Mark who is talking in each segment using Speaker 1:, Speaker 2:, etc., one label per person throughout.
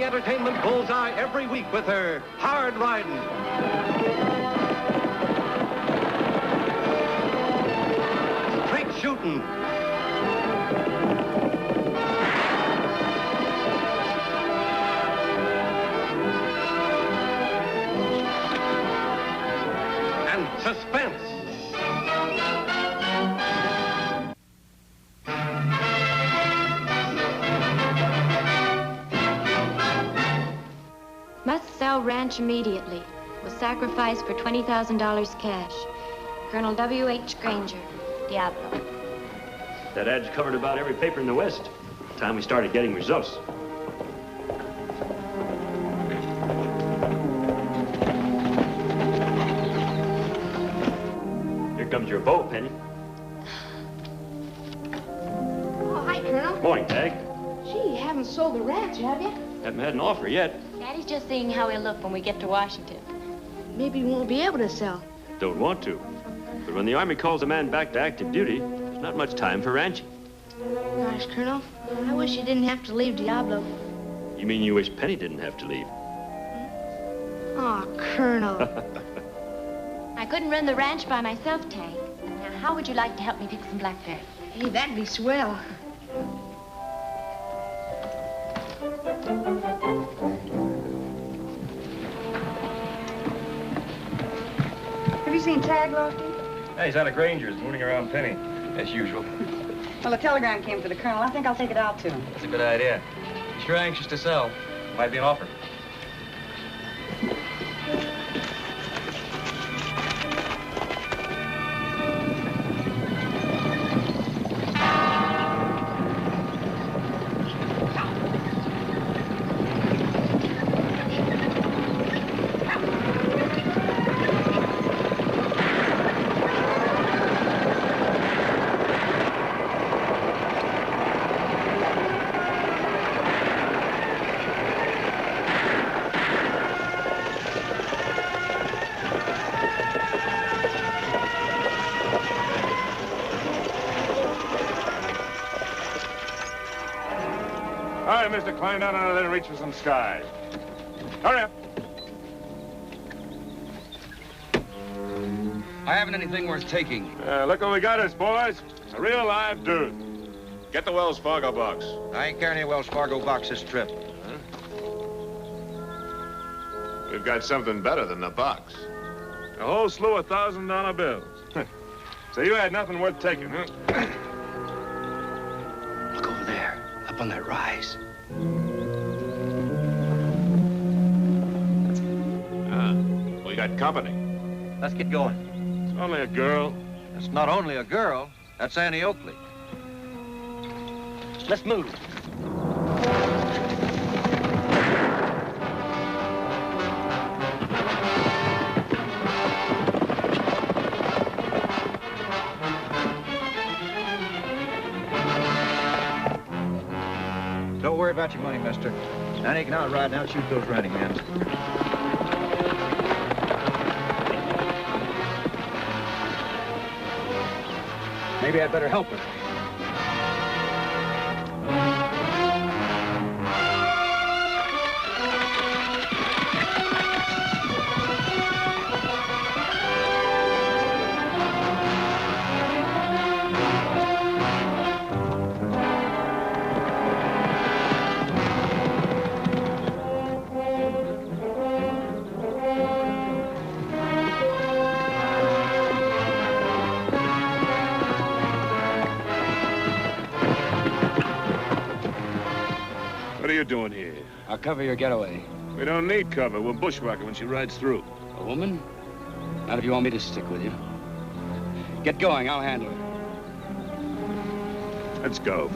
Speaker 1: entertainment bullseye every week with her hard riding. Straight shooting. And suspense.
Speaker 2: Must sell ranch immediately. Will sacrifice for $20,000 cash. Colonel W.H. Grjngo, Diablo.
Speaker 3: That ad's covered about every paper in the West. Time we started getting results. Here comes your boat, Penny.
Speaker 4: Oh, hi, Colonel.
Speaker 3: Morning, Tagg.
Speaker 4: Gee, you haven't sold the ranch, have you?
Speaker 3: Haven't had an offer yet.
Speaker 2: Daddy's just seeing how he'll look when we get to Washington.
Speaker 4: Maybe we won't be able to sell.
Speaker 3: Don't want to. But when the Army calls a man back to active duty, there's not much time for ranching.
Speaker 4: Gosh, Colonel, I wish you didn't have to leave Diablo.
Speaker 3: You mean you wish Penny didn't have to leave?
Speaker 4: Oh, Colonel.
Speaker 2: I couldn't run the ranch by myself, Tagg. Now, how would you like to help me pick some blackberries?
Speaker 4: Hey, that'd be swell.
Speaker 5: Have you seen Tagg, Lofty?
Speaker 6: Hey, he's out of Granger's, mooning around Penny, as usual.
Speaker 5: Well, a telegram came for the Colonel. I think I'll take it out to him.
Speaker 6: That's a good idea. He's sure anxious to sell. Might be an offer.
Speaker 7: Mister, climb down and let it reach for some sky. Hurry up.
Speaker 8: I haven't anything worth taking.
Speaker 7: Look what we got us, boys. A real live dude. Get the Wells Fargo box.
Speaker 8: I ain't carrying a Wells Fargo box this trip.
Speaker 7: We've got something better than the box. A whole slew of $1,000 bills. So you had nothing worth taking, huh?
Speaker 8: Look over there, up on that rise.
Speaker 7: We got company.
Speaker 6: Let's get going.
Speaker 7: It's only a girl.
Speaker 8: That's not only a girl, that's Annie Oakley.
Speaker 6: Let's move.
Speaker 8: Don't worry about your money, mister. Annie can outride and outshoot those running men. Maybe I'd better help her.
Speaker 7: What are you doing here?
Speaker 8: I'll cover your getaway.
Speaker 7: We don't need cover. We'll bushwhack her when she rides through.
Speaker 8: A woman? Not if you want me to stick with you. Get going, I'll handle it.
Speaker 7: Let's go.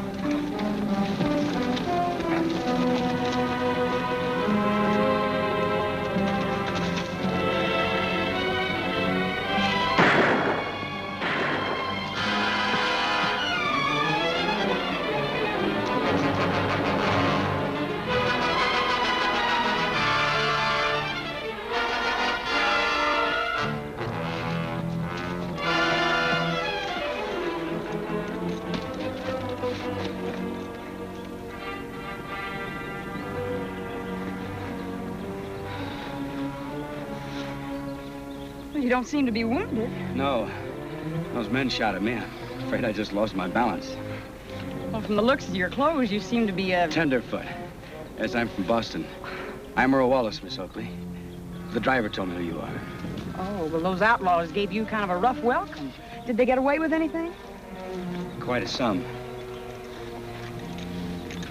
Speaker 5: you don't seem to be wounded.
Speaker 8: No. Those men shot at me. I'm afraid I just lost my balance.
Speaker 5: Well, from the looks of your clothes, you seem to be a...
Speaker 8: Tenderfoot. Yes, I'm from Boston. I'm Earl Wallace, Miss Oakley. The driver told me who you are.
Speaker 5: Oh, well, those outlaws gave you kind of a rough welcome. Did they get away with anything?
Speaker 8: Quite a sum.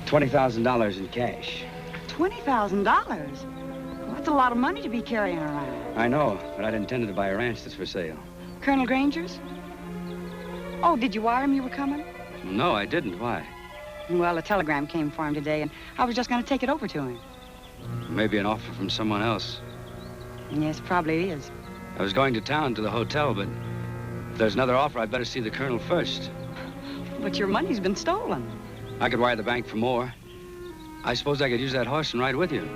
Speaker 8: $20,000 in cash.
Speaker 5: $20,000? Well, that's a lot of money to be carrying around.
Speaker 8: I know, but I'd intended to buy a ranch that's for sale.
Speaker 5: Colonel Granger's? Oh, did you wire him you were coming?
Speaker 8: No, I didn't. Why?
Speaker 5: Well, a telegram came for him today, and I was just going to take it over to him.
Speaker 8: Maybe an offer from someone else.
Speaker 5: Yes, probably is.
Speaker 8: I was going to town to the hotel, but if there's another offer, I'd better see the colonel first.
Speaker 5: But your money's been stolen.
Speaker 8: I could wire the bank for more. I suppose I could use that horse and ride with you.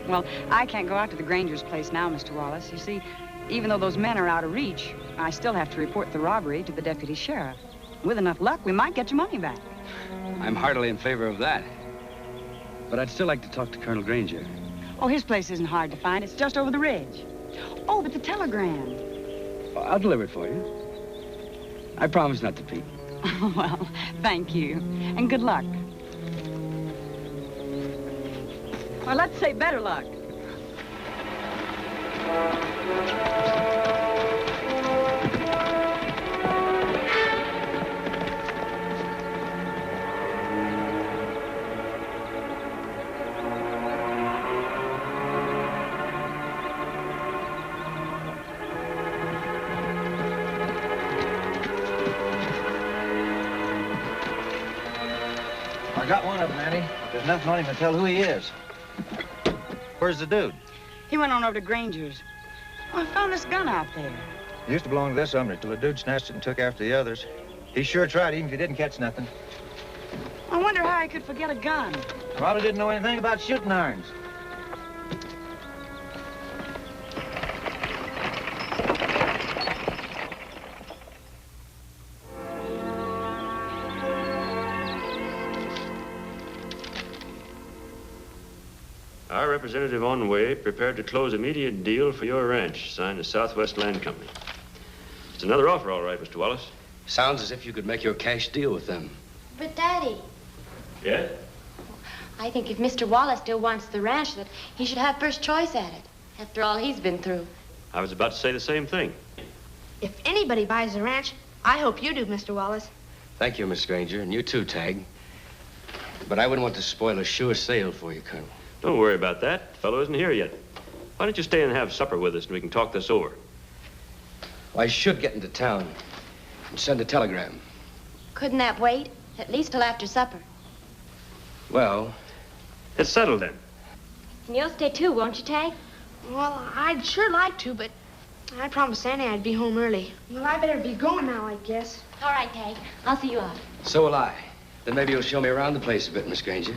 Speaker 5: Well, I can't go out to the Granger's place now, Mr. Wallace. You see, even though those men are out of reach, I still have to report the robbery to the deputy sheriff. With enough luck, we might get your money back.
Speaker 8: I'm heartily in favor of that. But I'd still like to talk to Colonel Grjngo.
Speaker 5: Oh, his place isn't hard to find. It's just over the ridge. Oh, but the telegram.
Speaker 8: Well, I'll deliver it for you. I promise not to peek.
Speaker 5: Well, thank you. And good luck. Well, let's say better luck.
Speaker 9: I got one of them, Annie. There's nothing on him to tell who he is. Where's the dude?
Speaker 5: He went on over to Granger's. Oh, I found this gun out there.
Speaker 9: He used to belong to this owner till the dude snatched it and took after the others. He sure tried, even if he didn't catch nothing.
Speaker 5: I wonder how I could forget a gun.
Speaker 9: Probably didn't know anything about shooting irons.
Speaker 3: Our representative on the way prepared to close immediate deal for your ranch, signed the Southwest Land Company. It's another offer, all right, Mr. Wallace.
Speaker 8: Sounds as if you could make your cash deal with them.
Speaker 2: But, Daddy,
Speaker 3: Yeah?
Speaker 2: I think if Mr. Wallace still wants the ranch, that he should have first choice at it. After all he's been through.
Speaker 3: I was about to say the same thing.
Speaker 4: If anybody buys the ranch, I hope you do, Mr. Wallace.
Speaker 8: Thank you, Miss Granger, and you too, Tagg. But I wouldn't want to spoil a sure sale for you, Colonel.
Speaker 3: Don't worry about that. The fellow isn't here yet. Why don't you stay and have supper with us and we can talk this over?
Speaker 8: Well, I should get into town and send a telegram.
Speaker 2: Couldn't that wait? At least till after supper.
Speaker 8: Well,
Speaker 3: It's settled then.
Speaker 2: And you'll stay too, won't you, Tagg?
Speaker 4: Well, I'd sure like to, but I promised Annie I'd be home early. Well, I better be going now, I guess.
Speaker 2: All right, Tagg. I'll see you out.
Speaker 8: so will I. Then maybe you'll show me around the place a bit, Miss Granger.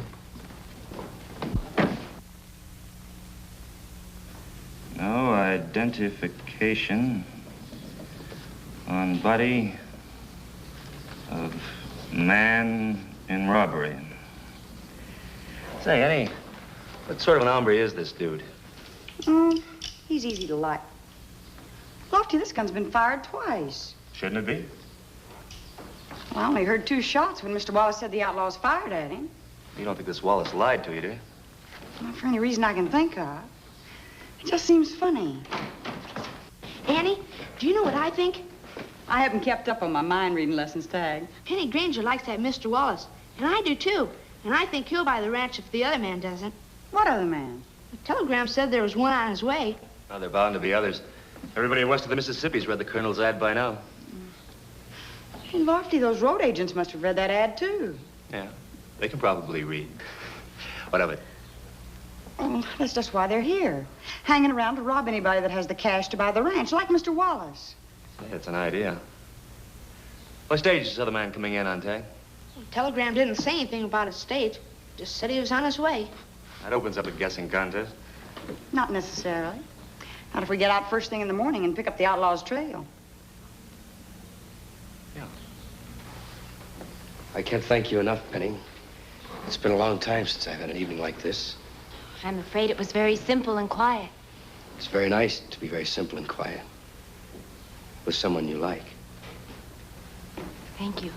Speaker 9: No identification on body of man in robbery.
Speaker 6: Say, Annie, what sort of an hombre is this dude?
Speaker 5: He's easy to like. Lofty, this gun's been fired twice.
Speaker 7: Shouldn't it be?
Speaker 5: Well, I only heard 2 shots when Mr. Wallace said the outlaws fired at him.
Speaker 6: You don't think this Wallace lied to you, do you?
Speaker 5: Not for any reason I can think of. It just seems funny.
Speaker 4: Annie, do you know what I think?
Speaker 5: I haven't kept up on my mind reading lessons, Tagg.
Speaker 4: Penny Granger likes that Mr. Wallace, and I do too. And I think he'll buy the ranch if the other man doesn't.
Speaker 5: What other man?
Speaker 4: The telegram said there was one on his way.
Speaker 6: Well, there are bound to be others. Everybody west of the Mississippi's read the Colonel's ad by now.
Speaker 5: Hey, Lofty, those road agents must have read that ad, too.
Speaker 6: Yeah, they can probably read. What of it?
Speaker 5: Well, that's just why they're here. Hanging around to rob anybody that has the cash to buy the ranch, like Mr. Wallace.
Speaker 6: Yeah, it's an idea. What stage is this other man coming in on, Tagg?
Speaker 4: The telegram didn't say anything about his stage. Just said he was on his way.
Speaker 6: That opens up a guessing contest.
Speaker 5: Not necessarily. Not if we get out first thing in the morning and pick up the outlaws' trail.
Speaker 6: Yeah.
Speaker 8: I can't thank you enough, Penny. It's been a long time since I've had an evening like this.
Speaker 2: I'm afraid it was very simple and quiet.
Speaker 8: It's very nice to be very simple and quiet. With someone you like.
Speaker 2: Thank you.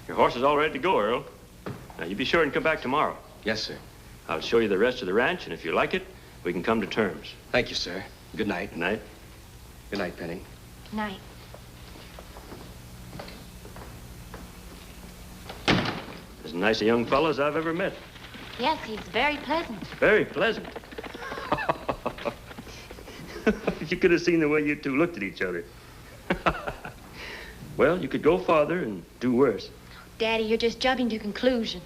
Speaker 3: Your horse is all ready to go, Earl. Now, you be sure and come back tomorrow.
Speaker 8: Yes, sir.
Speaker 3: I'll show you the rest of the ranch, and if you like it, we can come to terms.
Speaker 8: Thank you, sir. Good night.
Speaker 3: Good night.
Speaker 8: Good night, Penny.
Speaker 2: Good night.
Speaker 3: As nice a young fellow as I've ever met.
Speaker 2: Yes, he's very pleasant.
Speaker 3: Very pleasant. You could have seen the way you two looked at each other. Well, you could go farther and do worse.
Speaker 2: Daddy, you're just jumping to conclusions.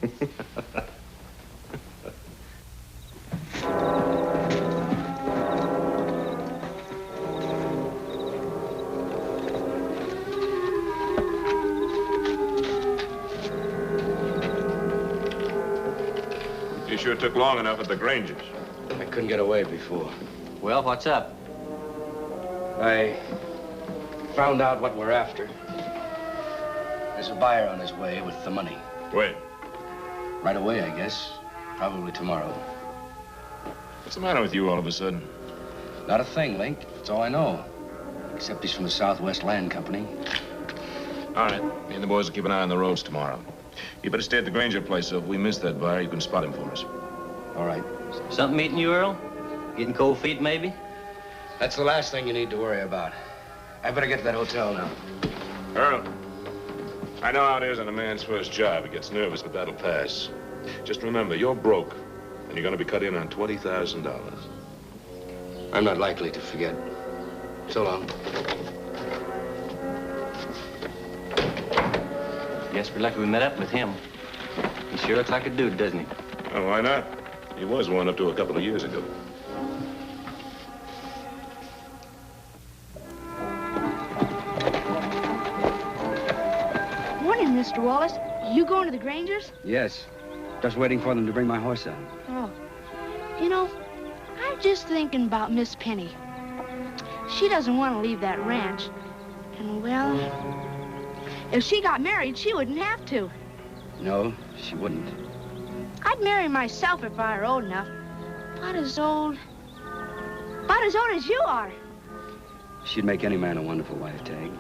Speaker 7: You sure took long enough at the Grangers.
Speaker 8: I couldn't get away before.
Speaker 6: Well, what's up?
Speaker 8: I found out what we're after. There's a buyer on his way with the money.
Speaker 7: When?
Speaker 8: Right away, I guess. Probably tomorrow.
Speaker 7: What's the matter with you all of a sudden?
Speaker 8: Not a thing, Link. That's all I know. Except he's from the Southwest Land Company.
Speaker 7: All right. Me and the boys will keep an eye on the roads tomorrow. You better stay at the Granger place, so if we miss that buyer, you can spot him for us.
Speaker 8: All right.
Speaker 6: Something meeting you, Earl? Getting cold feet, maybe?
Speaker 8: That's the last thing you need to worry about. I better get to that hotel now.
Speaker 7: Earl, I know how it is on a man's first job. He gets nervous, but that'll pass. Just remember, you're broke, and you're going to be cut in on $20,000.
Speaker 8: I'm not likely to forget. So long.
Speaker 6: Guess we're lucky we met up with him. He sure looks like a dude, doesn't he?
Speaker 7: Oh, why not? He was one up to a couple of years ago.
Speaker 4: Morning, Mr. Wallace. You going to the Grangers?
Speaker 8: Yes. Just waiting for them to bring my horse out.
Speaker 4: Oh. You know, I'm just thinking about Miss Penny. She doesn't want to leave that ranch. And, well, if she got married, she wouldn't have to.
Speaker 8: No, she wouldn't.
Speaker 4: I'd marry myself if I were old enough. About as old as you are.
Speaker 8: She'd make any man a wonderful wife, Tagg.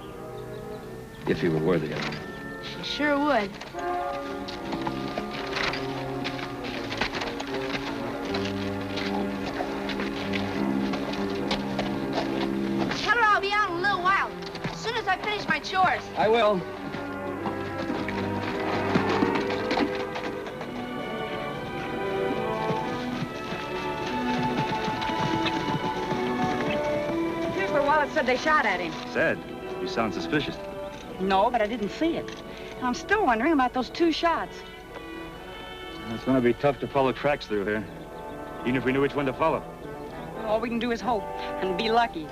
Speaker 8: If he were worthy of it.
Speaker 4: She sure would. Tell her I'll be out in a little while, as soon as I finish my chores.
Speaker 8: I will.
Speaker 5: Here's where Wallace said they shot at him.
Speaker 10: Said. You sound suspicious.
Speaker 5: No, but I didn't see it. And I'm still wondering about those 2 shots.
Speaker 10: It's going to be tough to follow tracks through here, even if we knew which one to follow.
Speaker 5: All we can do is hope and be lucky.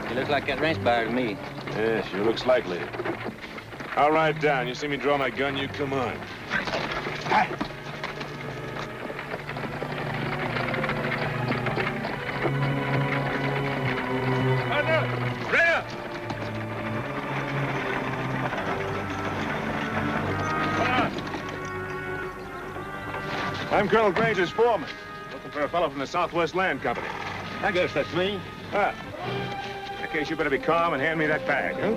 Speaker 6: You look like that ranch buyer to me.
Speaker 7: Yeah, sure looks likely. I'll ride down. You see me draw my gun, you come on. I'm Colonel Granger's foreman. Looking for a fellow from the Southwest Land Company.
Speaker 10: I guess that's me.
Speaker 7: Ah. In that case, you better be calm and hand me that bag, huh?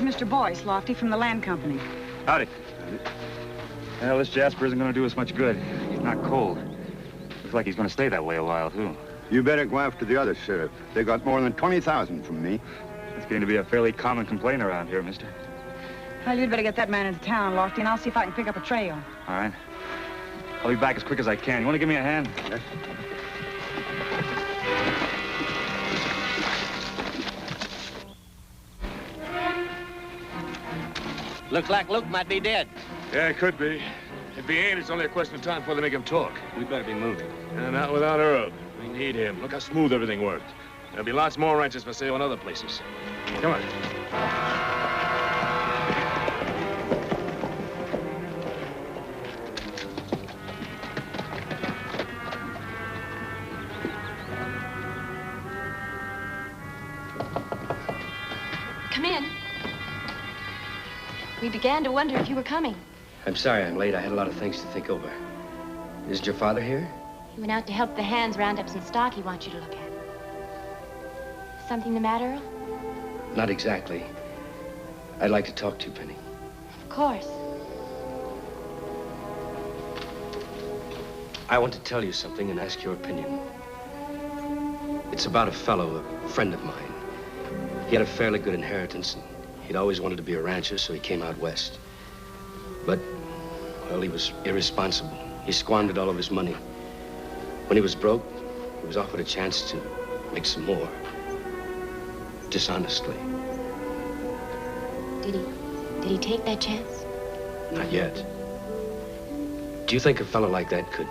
Speaker 5: Mr. Boyce, Lofty, from the land company.
Speaker 10: Howdy. Well, this Jasper isn't going to do us much good. He's not cold. Looks like he's going to stay that way a while, too.
Speaker 11: You better go after the other sheriff. They got more than 20,000 from me.
Speaker 10: It's going to be a fairly common complaint around here, mister.
Speaker 5: Well, you'd better get that man into town, Lofty, and I'll see if I can pick up a trail.
Speaker 10: All right. I'll be back as quick as I can. You want to give me a hand?
Speaker 11: Yes.
Speaker 8: Looks like Luke might be dead.
Speaker 7: Yeah, it could be. If he ain't, it's only a question of time before they make him talk.
Speaker 8: We better be moving.
Speaker 7: And not without Earl. We need him. Look how smooth everything worked. There'll be lots more ranches for sale in other places. Come on.
Speaker 2: Come in. We began to wonder if you were coming.
Speaker 8: I'm sorry I'm late. I had a lot of things to think over. Isn't your father here?
Speaker 2: He went out to help the hands round up some stock he wants you to look at. Something the matter, Earl?
Speaker 8: Not exactly. I'd like to talk to you, Penny.
Speaker 2: Of course.
Speaker 8: I want to tell you something and ask your opinion. It's about a fellow, a friend of mine. He had a fairly good inheritance, and he'd always wanted to be a rancher, so he came out west. But, well, he was irresponsible. He squandered all of his money. When he was broke, he was offered a chance to make some more. Dishonestly.
Speaker 2: Did he take that chance?
Speaker 8: Not yet. Do you think a fellow like that could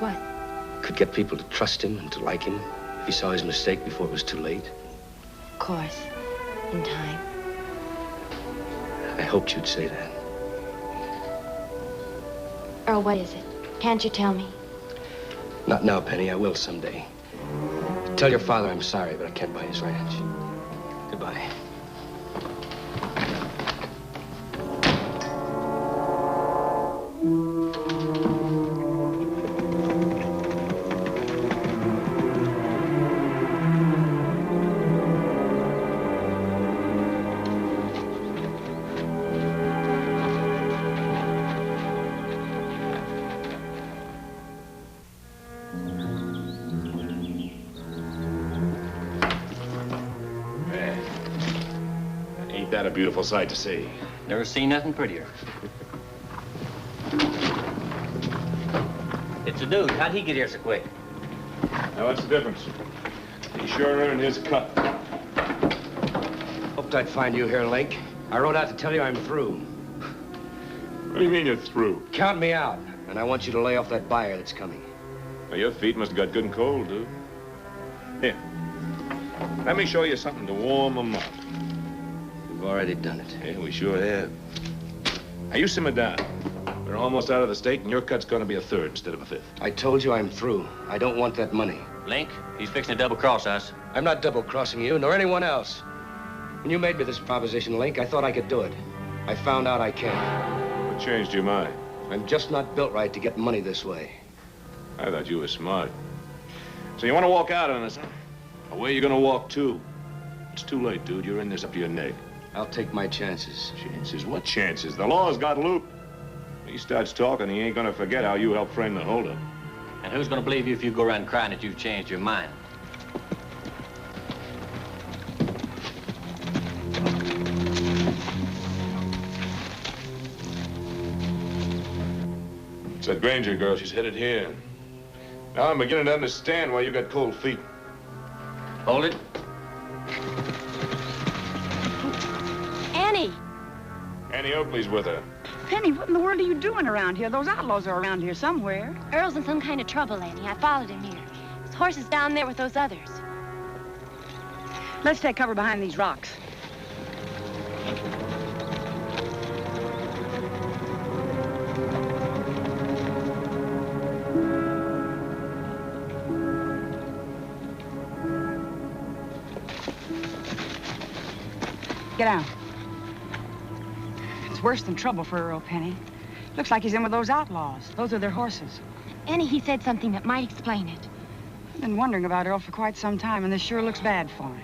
Speaker 2: what?
Speaker 8: Could get people to trust him and to like him if he saw his mistake before it was too late?
Speaker 2: Of course. In time.
Speaker 8: I hoped you'd say that.
Speaker 2: Earl, what is it? Can't you tell me?
Speaker 8: Not now, Penny. I will someday. Tell your father I'm sorry, but I can't buy his ranch. Goodbye.
Speaker 7: A beautiful sight to see.
Speaker 12: Never seen nothing prettier. It's a dude. How'd he get here so quick?
Speaker 7: Now, what's the difference? He sure earned his cut.
Speaker 8: Hoped I'd find you here, Link. I rode out to tell you I'm through.
Speaker 7: What do you mean you're through?
Speaker 8: Count me out, and I want you to lay off that buyer that's coming.
Speaker 7: Well, your feet must have got good and cold, dude. Here. Let me show you something to warm them up.
Speaker 8: We've already done it.
Speaker 7: Yeah, we sure have. Now, you simmer down. We're almost out of the state, and your cut's gonna be a third instead of a fifth.
Speaker 8: I told you I'm through. I don't want that money.
Speaker 12: Link, he's fixing to double-cross us.
Speaker 8: I'm not double-crossing you, nor anyone else. When you made me this proposition, Link, I thought I could do it. I found out I can't.
Speaker 7: What changed your mind?
Speaker 8: I'm just not built right to get money this way.
Speaker 7: I thought you were smart. So you want to walk out on us, huh? Or where you gonna walk to? It's too late, dude. You're in this up to your neck.
Speaker 8: I'll take my chances.
Speaker 7: Chances? What chances? The law's got Luke. He starts talking, he ain't gonna forget how you helped frame the holdup.
Speaker 12: And who's gonna believe you if you go around crying that you've changed your mind?
Speaker 7: It's that Grjngo girl. She's headed here. Now I'm beginning to understand why you got cold feet.
Speaker 12: Hold it.
Speaker 2: Annie!
Speaker 7: Annie Oakley's with her.
Speaker 5: Penny, what in the world are you doing around here? Those outlaws are around here somewhere.
Speaker 2: Earl's in some kind of trouble, Annie. I followed him here. His horse is down there with those others.
Speaker 5: Let's take cover behind these rocks. Get down. It's worse than trouble for Earl, Penny. Looks like he's in with those outlaws. Those are their horses.
Speaker 2: Annie, he said something that might explain it.
Speaker 5: I've been wondering about Earl for quite some time, and this sure looks bad for him.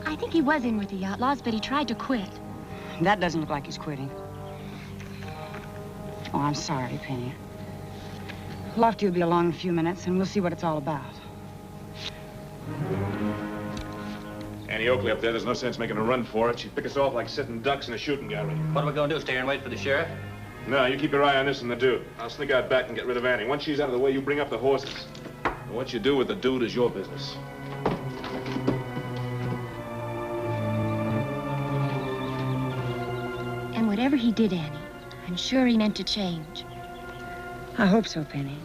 Speaker 2: I think he was in with the outlaws, but he tried to quit.
Speaker 5: That doesn't look like he's quitting. Oh, I'm sorry, Penny. Lofty will be along in a few minutes, and we'll see what it's all about.
Speaker 7: Annie Oakley up there's no sense making a run for it. She'd pick us off like sitting ducks in a shooting gallery.
Speaker 12: What are we going to do, stay here and wait for the sheriff?
Speaker 7: No, you keep your eye on this and the dude. I'll sneak out back and get rid of Annie. Once she's out of the way, you bring up the horses. And what you do with the dude is your business.
Speaker 2: And whatever he did, Annie, I'm sure he meant to change.
Speaker 5: I hope so, Penny.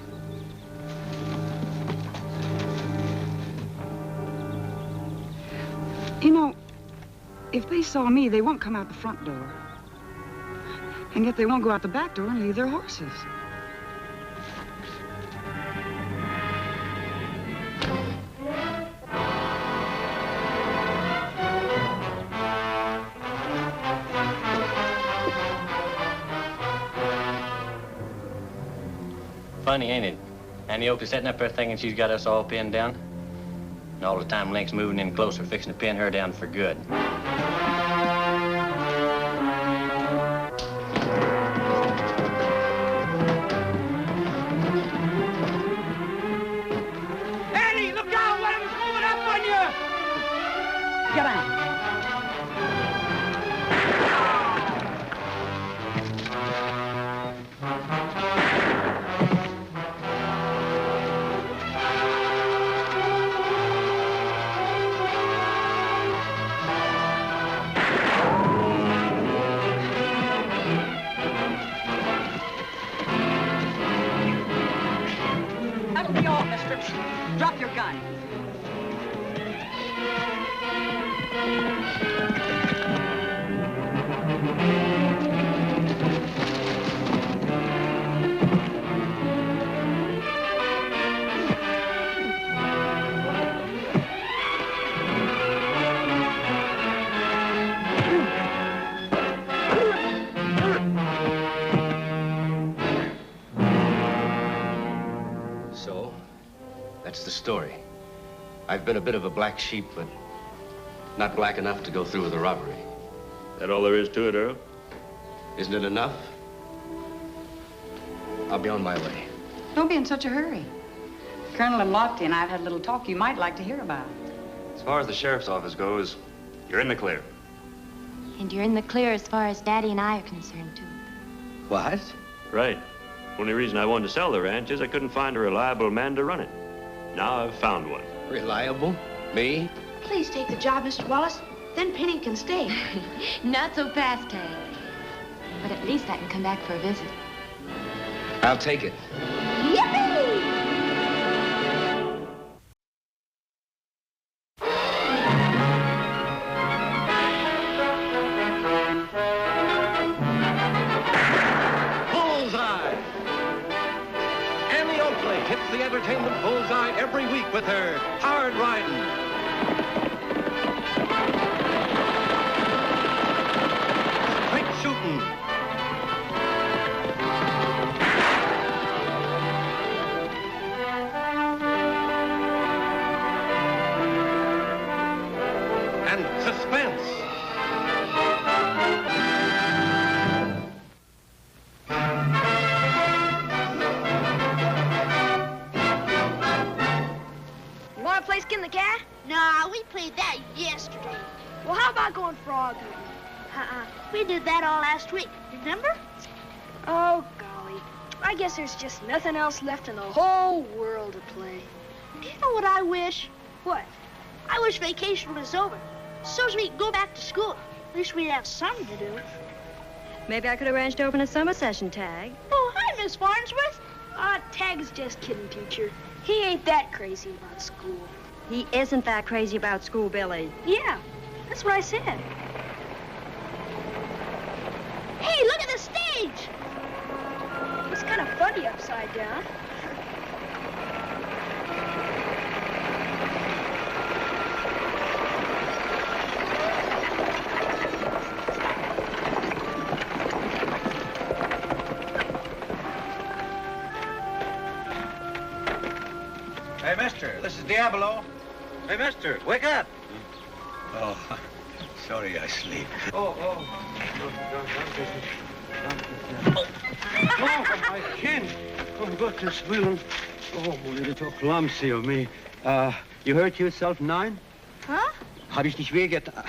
Speaker 5: You know, if they saw me, they won't come out the front door. And yet they won't go out the back door and leave their horses.
Speaker 12: Funny, ain't it? Annie Oakley setting up her thinking she's got us all pinned down. And all the time Link's moving in closer, fixing to pin her down for good.
Speaker 13: Annie, look out! One of them's moving up on you!
Speaker 5: Get out. That'll be all, mister. Drop your gun.
Speaker 8: So, that's the story. I've been a bit of a black sheep, but not black enough to go through with a robbery.
Speaker 3: That all there is to it, Earl?
Speaker 8: Isn't it enough? I'll be on my way.
Speaker 5: Don't be in such a hurry. Colonel and Lofty and I have had a little talk you might like to hear about.
Speaker 3: As far as the sheriff's office goes, you're in the clear.
Speaker 2: And you're in the clear as far as Daddy and I are concerned, too.
Speaker 8: What?
Speaker 3: Right. Only reason I wanted to sell the ranch is I couldn't find a reliable man to run it. Now I've found one.
Speaker 8: Reliable? Me?
Speaker 4: Please take the job, Mr. Wallace. Then Penny can stay.
Speaker 2: Not so fast, Tagg. But at least I can come back for a visit.
Speaker 8: I'll take it.
Speaker 4: Yippee!
Speaker 1: Bullseye! Annie Oakley hits the entertainment bullseye every week with her hard riding. Straight shooting. And suspense.
Speaker 4: You want to play skin the cat?
Speaker 14: Nah, we played that yesterday.
Speaker 4: Well, how about going frog?
Speaker 14: We did that all last week, remember?
Speaker 4: Oh, golly. I guess there's just nothing else left in the whole world to play.
Speaker 14: Do you know what I wish?
Speaker 4: What?
Speaker 14: I wish vacation was over, so we could go back to school. At least we'd have something to do.
Speaker 2: Maybe I could arrange to open a summer session, Tagg.
Speaker 14: Oh, hi, Miss Farnsworth.
Speaker 4: Tagg's just kidding, teacher. He ain't that crazy about school.
Speaker 2: He isn't that crazy about school, Billy.
Speaker 4: Yeah, that's what I said.
Speaker 14: Hey, look at the stage.
Speaker 4: It's kind of funny upside down.
Speaker 9: Hey, mister, this is Diablo. Hey, mister, wake up.
Speaker 11: Oh, sorry I sleep.
Speaker 13: Oh, my chin. Oh, Gottes Willen. Oh, it's so clumsy of me. You hurt yourself, Nine?
Speaker 4: Huh?
Speaker 13: Hab ich dich wehgetan?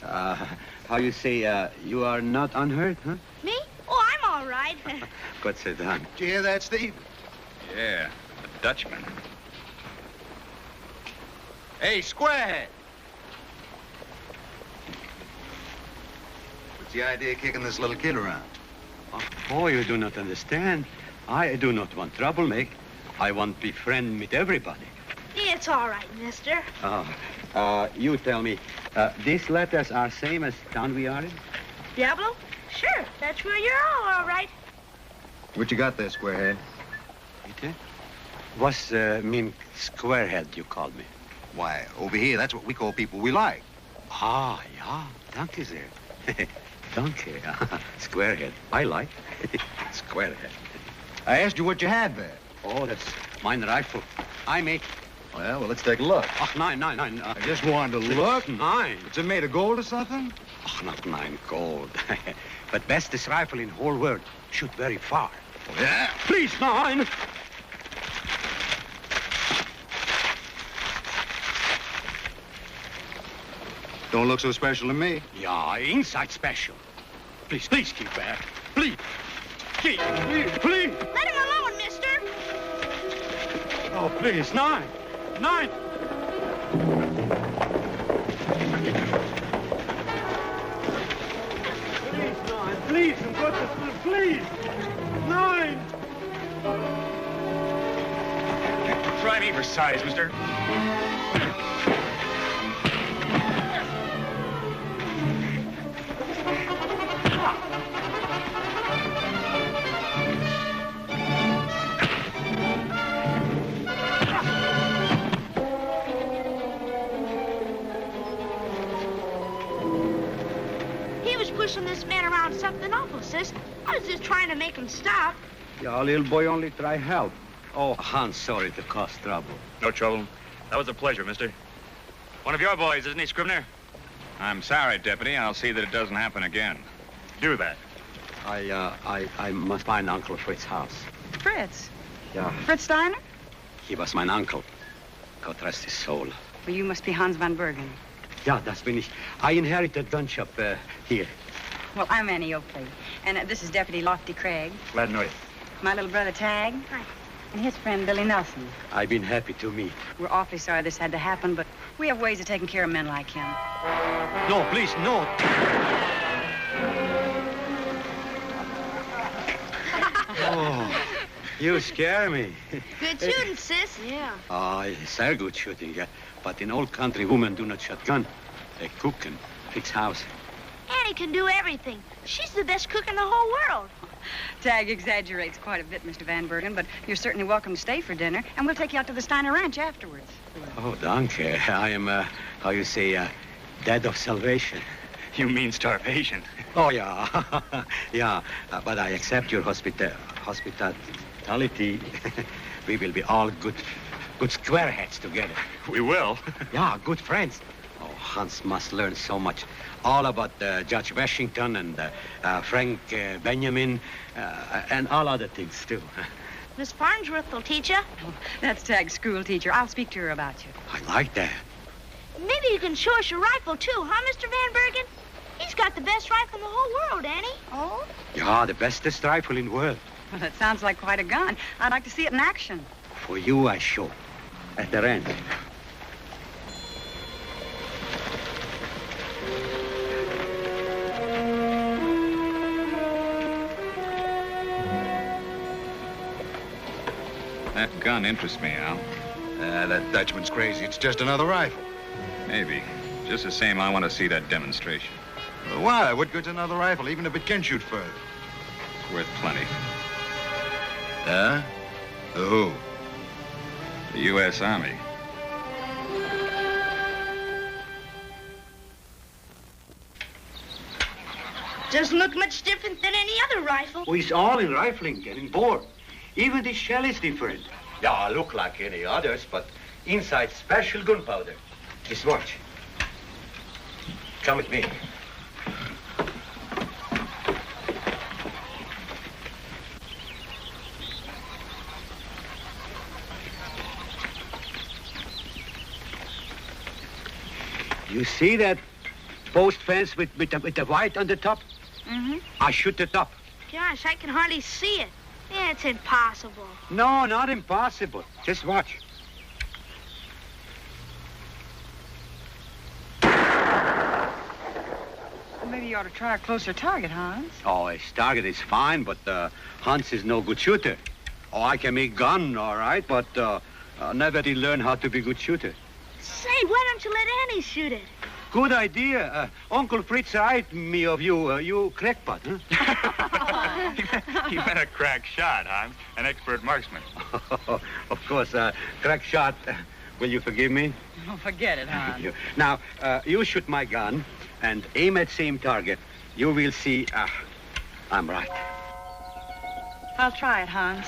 Speaker 13: How you say, you are not unhurt, huh?
Speaker 4: Me? Oh, I'm all right.
Speaker 13: Gott sei Dank.
Speaker 11: Did you hear that, Steve?
Speaker 15: Yeah, a Dutchman.
Speaker 11: Hey, Squarehead! What's the idea of kicking this little kid around?
Speaker 13: Oh, you do not understand. I do not want trouble, make. I want to be friend with everybody.
Speaker 14: It's all right, mister.
Speaker 13: You tell me, these letters are same as town we are in?
Speaker 14: Diablo? Sure, that's where you're all right.
Speaker 11: What you got there, Squarehead?
Speaker 13: What's mean squarehead you called me?
Speaker 11: Why, over here, that's what we call people we like.
Speaker 13: Ah, yeah, danke sehr. Danke, squarehead. I like squarehead.
Speaker 11: I asked you what you had there.
Speaker 13: Oh, that's mine rifle. I make.
Speaker 11: Well, let's take a look.
Speaker 13: Ach, nine.
Speaker 11: I just wanted to look.
Speaker 13: Nine.
Speaker 11: Is it made of gold or something?
Speaker 13: Ach, not nine gold. But bestest rifle in whole world. Shoot very far.
Speaker 11: Oh, yeah?
Speaker 13: Please, Nine.
Speaker 11: Don't look so special to me.
Speaker 13: Yeah, inside special. Please keep back. Please. Please.
Speaker 14: Let him alone, mister.
Speaker 13: Oh, please, Nine. Please, Nine. Please, in goodness will, please. Nine.
Speaker 10: Try me for size, mister.
Speaker 14: Pushing this man around something awful, sis. I was just trying to make him stop.
Speaker 13: Yeah, little boy only try help. Oh, Hans, sorry to cause trouble.
Speaker 10: No trouble. That was a pleasure, mister. One of your boys, isn't he, Scribner?
Speaker 15: I'm sorry, Deputy. I'll see that it doesn't happen again.
Speaker 10: Do that.
Speaker 13: I must find Uncle Fritz's house.
Speaker 5: Fritz?
Speaker 13: Yeah.
Speaker 5: Fritz Steiner?
Speaker 13: He was mein uncle. God rest his soul.
Speaker 5: Well, you must be Hans van Bergen.
Speaker 13: Ja, das bin ich. I inherited gun shop here.
Speaker 5: Well, I'm Annie Oakley, and this is Deputy Lofty Craig.
Speaker 10: Glad to know you.
Speaker 5: My little brother Tagg. Hi. And his friend Billy Nelson.
Speaker 13: I've been happy to meet.
Speaker 5: We're awfully sorry this had to happen, but we have ways of taking care of men like him.
Speaker 13: No, please, no. Oh, you scare me.
Speaker 14: Good shooting, sis.
Speaker 4: Yeah.
Speaker 13: It's very good shooting, yeah. But in old country, women do not shoot gun. They cook and fix house.
Speaker 14: Annie can do everything. She's the best cook in the whole world.
Speaker 5: Tagg exaggerates quite a bit, Mr. Van Bergen, but you're certainly welcome to stay for dinner, and we'll take you out to the Steiner Ranch afterwards.
Speaker 13: Oh, danke. I am, how you say, dead of salvation.
Speaker 10: You mean starvation.
Speaker 13: Oh, yeah. Yeah, but I accept your hospitality. We will be all good squareheads together.
Speaker 10: We will.
Speaker 13: Yeah, good friends. Oh, Hans must learn so much. All about Judge Washington and Frank Benjamin and all other things, too.
Speaker 14: Miss Farnsworth will teach you.
Speaker 5: Oh, that's Tagg's school teacher. I'll speak to her about you.
Speaker 13: I like that.
Speaker 14: Maybe you can show us your rifle, too, huh, Mr. Van Bergen? He's got the best rifle in the whole world, Annie. Oh?
Speaker 13: Yeah, the bestest rifle in the world.
Speaker 5: Well, that sounds like quite a gun. I'd like to see it in action.
Speaker 13: For you, I show. At the ranch.
Speaker 15: That gun interests me, Al.
Speaker 11: That Dutchman's crazy. It's just another rifle.
Speaker 15: Maybe. Just the same, I want to see that demonstration.
Speaker 11: Well, why? What good's another rifle, even if it can shoot further?
Speaker 15: It's worth plenty.
Speaker 11: Huh? Who?
Speaker 15: The U.S. Army.
Speaker 14: Doesn't look much different than any other rifle.
Speaker 13: Oh, it's all in rifling, getting bored. Even the shell is different. Yeah, look like any others, but inside special gunpowder. Just watch. Come with me. You see that post fence with the white on the top?
Speaker 14: Mm-hmm.
Speaker 13: I shoot the top.
Speaker 14: Gosh, I can hardly see it. Yeah, it's impossible.
Speaker 13: No, not impossible. Just watch.
Speaker 5: Maybe you ought to try a closer target, Hans.
Speaker 13: Oh, his target is fine, but Hans is no good shooter. Oh, I can make gun, all right, but never did learn how to be good shooter.
Speaker 14: Say, why don't you let Annie shoot it?
Speaker 13: Good idea. Uncle Fritz eyed me of you. You crackpot, huh?
Speaker 10: You meant a crack shot, Hans. An expert marksman.
Speaker 13: Of course, crack shot. Will you forgive me?
Speaker 5: Oh, forget it, Hans.
Speaker 13: Now, you shoot my gun and aim at same target. You will see, I'm right.
Speaker 5: I'll try it, Hans.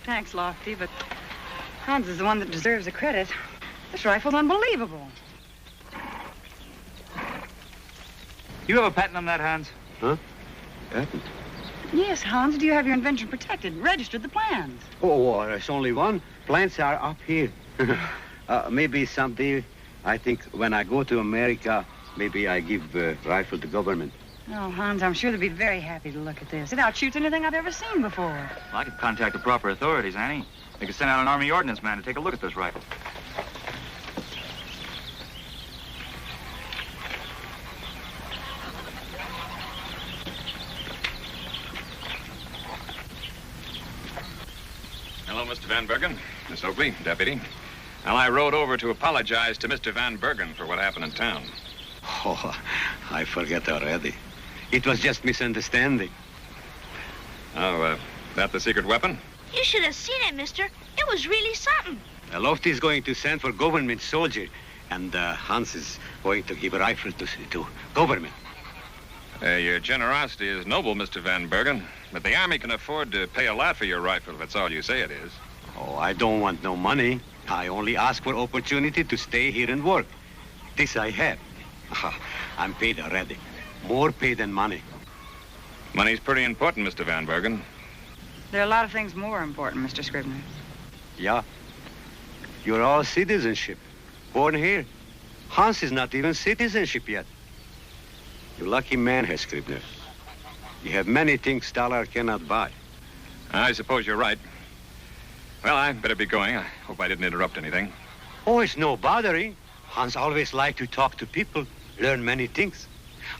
Speaker 5: Thanks, Lofty, but Hans is the one that deserves the credit. This rifle's unbelievable.
Speaker 10: You have a patent on that, Hans?
Speaker 13: Huh? Patent?
Speaker 5: Yes, Hans. Do you have your invention protected? Registered the plans?
Speaker 13: Oh, there's only one. Plans are up here. Maybe someday, I think when I go to America, maybe I give the rifle to government.
Speaker 5: Oh, Hans, I'm sure they'd be very happy to look at this. It outshoots anything I've ever seen before.
Speaker 10: Well, I could contact the proper authorities, Annie. They could send out an Army ordnance man to take a look at this rifle.
Speaker 15: Hello, Mr. Van Bergen. Miss Oakley, deputy. Well, I rode over to apologize to Mr. Van Bergen for what happened in town.
Speaker 13: Oh, I forget already. It was just misunderstanding.
Speaker 15: Oh, that the secret weapon?
Speaker 14: You should have seen it, mister. It was really something.
Speaker 13: Lofty is going to send for government soldier, and Hans is going to give a rifle to government.
Speaker 15: Your generosity is noble, Mr. Van Bergen, but the Army can afford to pay a lot for your rifle if that's all you say it is.
Speaker 13: Oh, I don't want no money. I only ask for opportunity to stay here and work. This I have. I'm paid already. More pay than money.
Speaker 15: Money's pretty important, Mr. Van Bergen.
Speaker 5: There are a lot of things more important, Mr. Scribner.
Speaker 13: Yeah. You're all citizenship. Born here. Hans is not even citizenship yet. You lucky man, Herr Scribner. You have many things dollar cannot buy.
Speaker 15: I suppose you're right. Well, I better be going. I hope I didn't interrupt anything.
Speaker 13: Oh, it's no bothering. Hans always liked to talk to people, learn many things.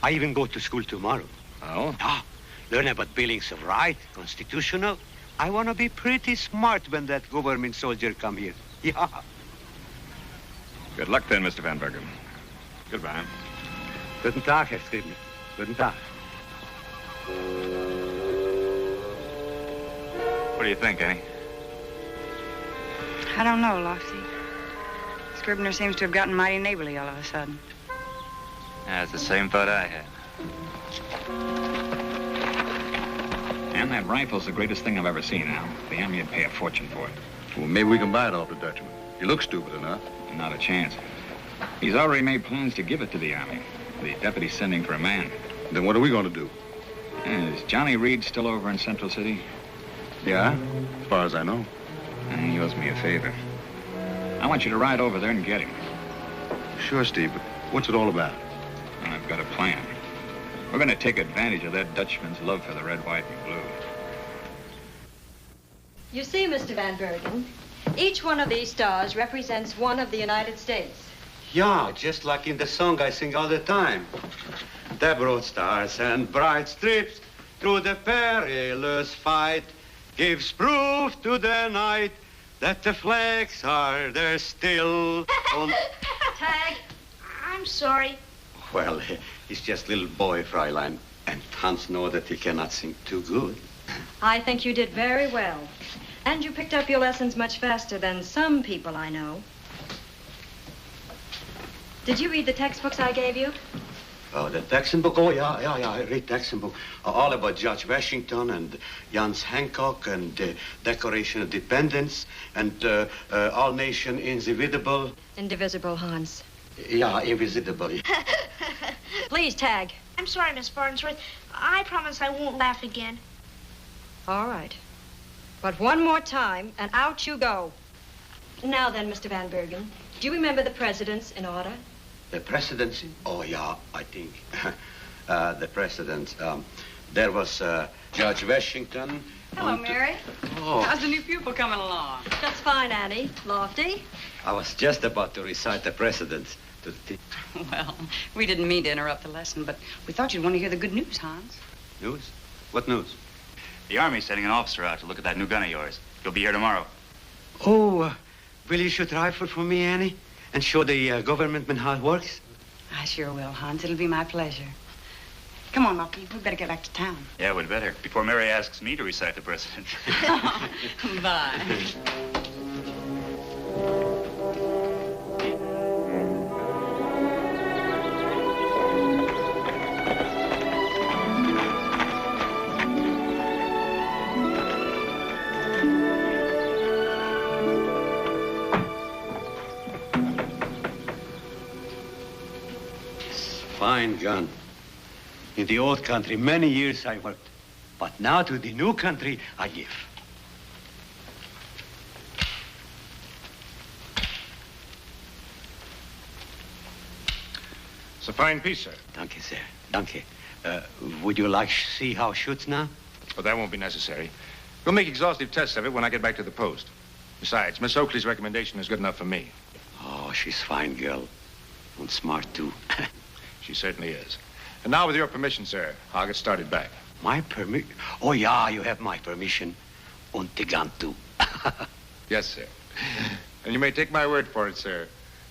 Speaker 13: I even go to school tomorrow.
Speaker 15: Oh?
Speaker 13: Ah, learn about billings of right, constitutional. I want to be pretty smart when that government soldier come here. Yeah.
Speaker 15: Good luck then, Mr. Van Bergen. Goodbye.
Speaker 13: Guten Tag, Herr Scribner. Guten Tag.
Speaker 10: What do you think, Annie?
Speaker 5: I don't know, Lofty. Scribner seems to have gotten mighty neighborly all of a sudden.
Speaker 10: That's the same thought I had.
Speaker 15: And that rifle's the greatest thing I've ever seen, Al. The Army would pay a fortune for it.
Speaker 11: Well, maybe we can buy it off the Dutchman. He looks stupid enough.
Speaker 15: Not a chance. He's already made plans to give it to the Army. The deputy's sending for a man.
Speaker 11: Then what are we going to do?
Speaker 15: Is Johnny Reed still over in Central City?
Speaker 11: Yeah, as far as I know.
Speaker 15: He owes me a favor. I want you to ride over there and get him.
Speaker 11: Sure, Steve, but what's it all about?
Speaker 15: I've got a plan. We're going to take advantage of that Dutchman's love for the red, white, and blue.
Speaker 16: You see, Mr. Van Bergen, each one of these stars represents one of the United States.
Speaker 13: Yeah, just like in the song I sing all the time. The broad stars and bright strips through the perilous fight gives proof to the night that the flags are there still.
Speaker 14: Tagg, I'm sorry.
Speaker 13: Well, he's just little boy, Fräulein. And Hans knows that he cannot sing too good.
Speaker 16: I think you did very well. And you picked up your lessons much faster than some people I know. Did you read the textbooks I gave you?
Speaker 13: Oh, the textbook? Oh, yeah, I read textbook. All about George Washington and Jans Hancock and Declaration of Independence and All Nation Indivisible.
Speaker 16: Indivisible, Hans.
Speaker 13: Yeah, invisible.
Speaker 16: Please, Tagg.
Speaker 14: I'm sorry, Miss Farnsworth. I promise I won't laugh again.
Speaker 16: All right. But one more time, and out you go. Now then, Mr. Van Bergen, do you remember the presidents in order?
Speaker 13: The presidency? Oh, yeah, I think. The presidents. There was George Washington.
Speaker 5: Hello, Mary.
Speaker 13: Oh.
Speaker 5: How's the new pupil coming along?
Speaker 16: Just fine, Annie. Lofty.
Speaker 13: I was just about to recite the presidents to the teacher.
Speaker 5: Well, we didn't mean to interrupt the lesson, but we thought you'd want to hear the good news, Hans.
Speaker 13: News? What news?
Speaker 10: The Army's sending an officer out to look at that new gun of yours. He'll be here tomorrow.
Speaker 13: Oh, will you shoot rifle for me, Annie? And show the government how it works?
Speaker 5: I sure will, Hans. It'll be my pleasure. Come on, Lofty. We better get back to town.
Speaker 10: Yeah, we'd better. Before Mary asks me to recite the president.
Speaker 5: Bye.
Speaker 13: Fine gun. In the old country, many years I worked. But now to the new country, I give.
Speaker 7: It's a fine piece, sir.
Speaker 13: Danke, sir. Danke. Would you like to see how it shoots now?
Speaker 7: But that won't be necessary. We'll make exhaustive tests of it when I get back to the post. Besides, Miss Oakley's recommendation is good enough for me.
Speaker 13: Oh, she's fine girl. And smart, too.
Speaker 7: She certainly is. And now, with your permission, sir, I'll get started back.
Speaker 13: My permission? Oh, yeah, you have my permission. Und the gun, too.
Speaker 7: Yes, sir. And you may take my word for it, sir.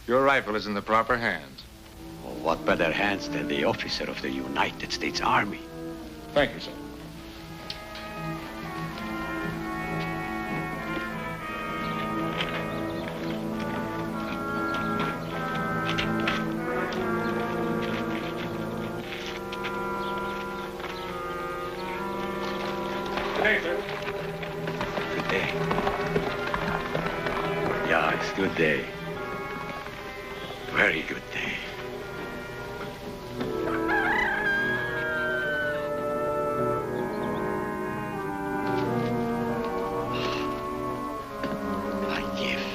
Speaker 7: Your rifle is in the proper hands.
Speaker 13: Oh, what better hands than the officer of the United States Army?
Speaker 7: Thank you, sir.
Speaker 13: Good day. Very good day. I give.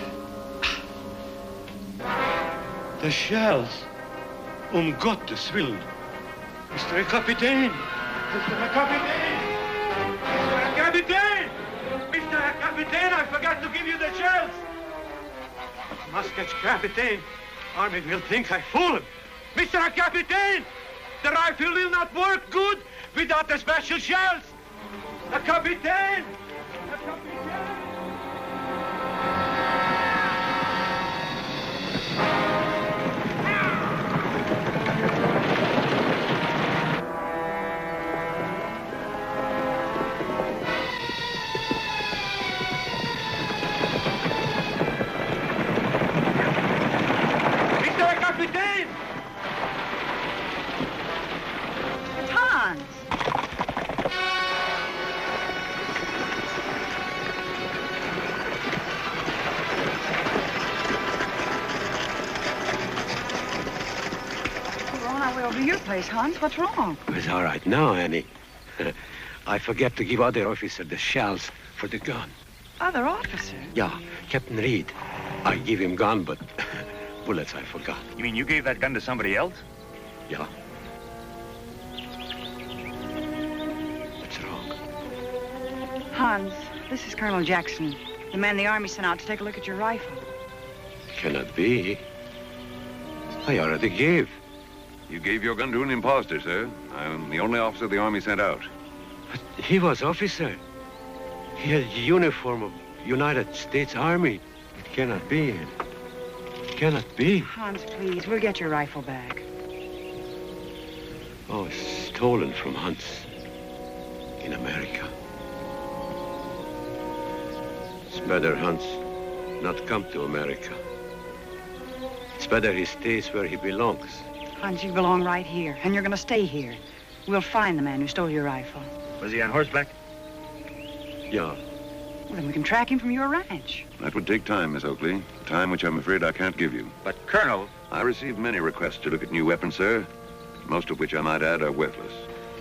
Speaker 13: The shells. Gottes Willen. Mr. Kapitän. Mr. Kapitän. Mr. Kapitän. Mr. Kapitän, I forgot to give you the shells. Must catch Captain. Army will think I fool him. Mr. Captain! The rifle will not work good without the special shells. The Captain! The Captain!
Speaker 5: Hans, what's wrong?
Speaker 13: It's all right now, Annie. I forget to give other officer the shells for the gun.
Speaker 5: Other officer?
Speaker 13: Yeah, Captain Reed. I give him gun, but bullets I forgot.
Speaker 10: You mean you gave that gun to somebody else?
Speaker 13: Yeah. What's wrong?
Speaker 5: Hans, this is Colonel Jackson, the man the Army sent out to take a look at your rifle.
Speaker 13: Cannot be. I already gave.
Speaker 17: You gave your gun to an imposter, sir. I'm the only officer the Army sent out.
Speaker 13: But he was officer. He had a uniform of United States Army. It cannot be. It cannot be.
Speaker 5: Hans, please, we'll get your rifle back.
Speaker 13: Oh, stolen from hunts in America. It's better Hans not come to America. It's better he stays where he belongs.
Speaker 5: Hans, you belong right here, and you're going to stay here. We'll find the man who stole your rifle.
Speaker 10: Was he on horseback?
Speaker 13: Yeah.
Speaker 5: Well, then we can track him from your ranch.
Speaker 17: That would take time, Miss Oakley. Time which I'm afraid I can't give you.
Speaker 10: But, Colonel...
Speaker 17: I received many requests to look at new weapons, sir. Most of which, I might add, are worthless.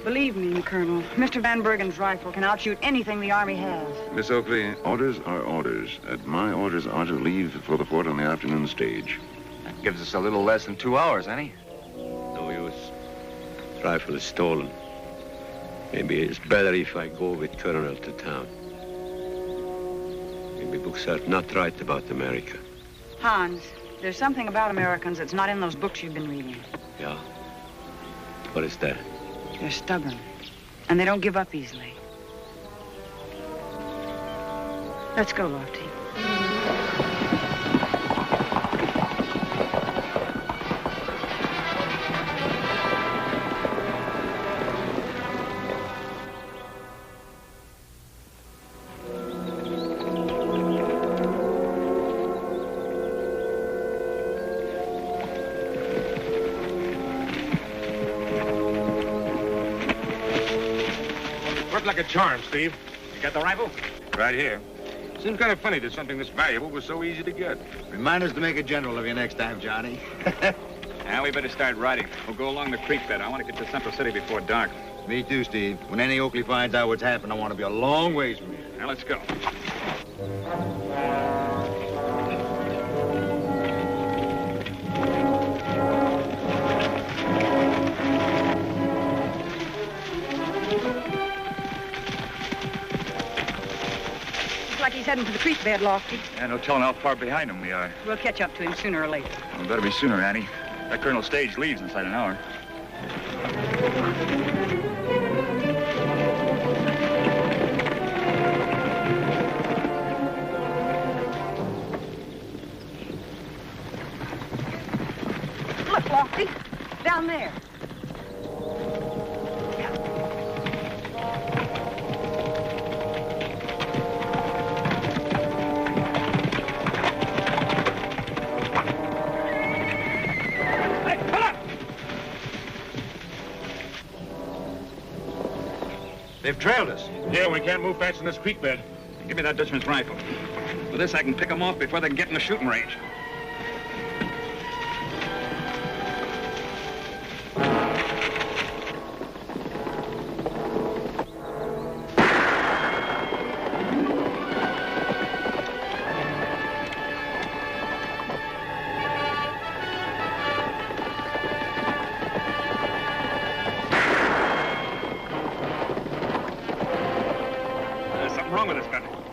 Speaker 5: Believe me, Colonel, Mr. Van Bergen's rifle can outshoot anything the Army has.
Speaker 17: Miss Oakley, orders are orders. And my orders are to leave for the fort on the afternoon stage.
Speaker 10: That gives us a little less than 2 hours, Annie.
Speaker 13: No use. Rifle is stolen. Maybe it's better if I go with Colonel to town. Maybe books are not right about America.
Speaker 5: Hans, there's something about Americans that's not in those books you've been reading.
Speaker 13: Yeah? What is that?
Speaker 5: They're stubborn, and they don't give up easily. Let's go, Lofty.
Speaker 7: Like a charm, Steve.
Speaker 10: You got the rifle?
Speaker 7: Right here. Seems kind of funny that something this valuable was so easy to get.
Speaker 9: Remind us to make a general of you next time, Johnny.
Speaker 10: Now, we better start riding. We'll go along the creek bed. I want to get to Central City before dark.
Speaker 9: Me too, Steve. When Annie Oakley finds out what's happened, I want to be a long ways from here.
Speaker 10: Now, let's go.
Speaker 5: He's heading for the creek bed, Lofty.
Speaker 10: And no telling how far behind him we are.
Speaker 5: We'll catch up to him sooner or later.
Speaker 10: Well, better be sooner, Annie. That Colonel's stage leaves inside an hour.
Speaker 5: Look, Lofty, down there.
Speaker 9: They've trailed us.
Speaker 7: Yeah, we can't move fast in this creek bed.
Speaker 10: Give me that Dutchman's rifle. With this, I can pick them off before they can get in the shooting range.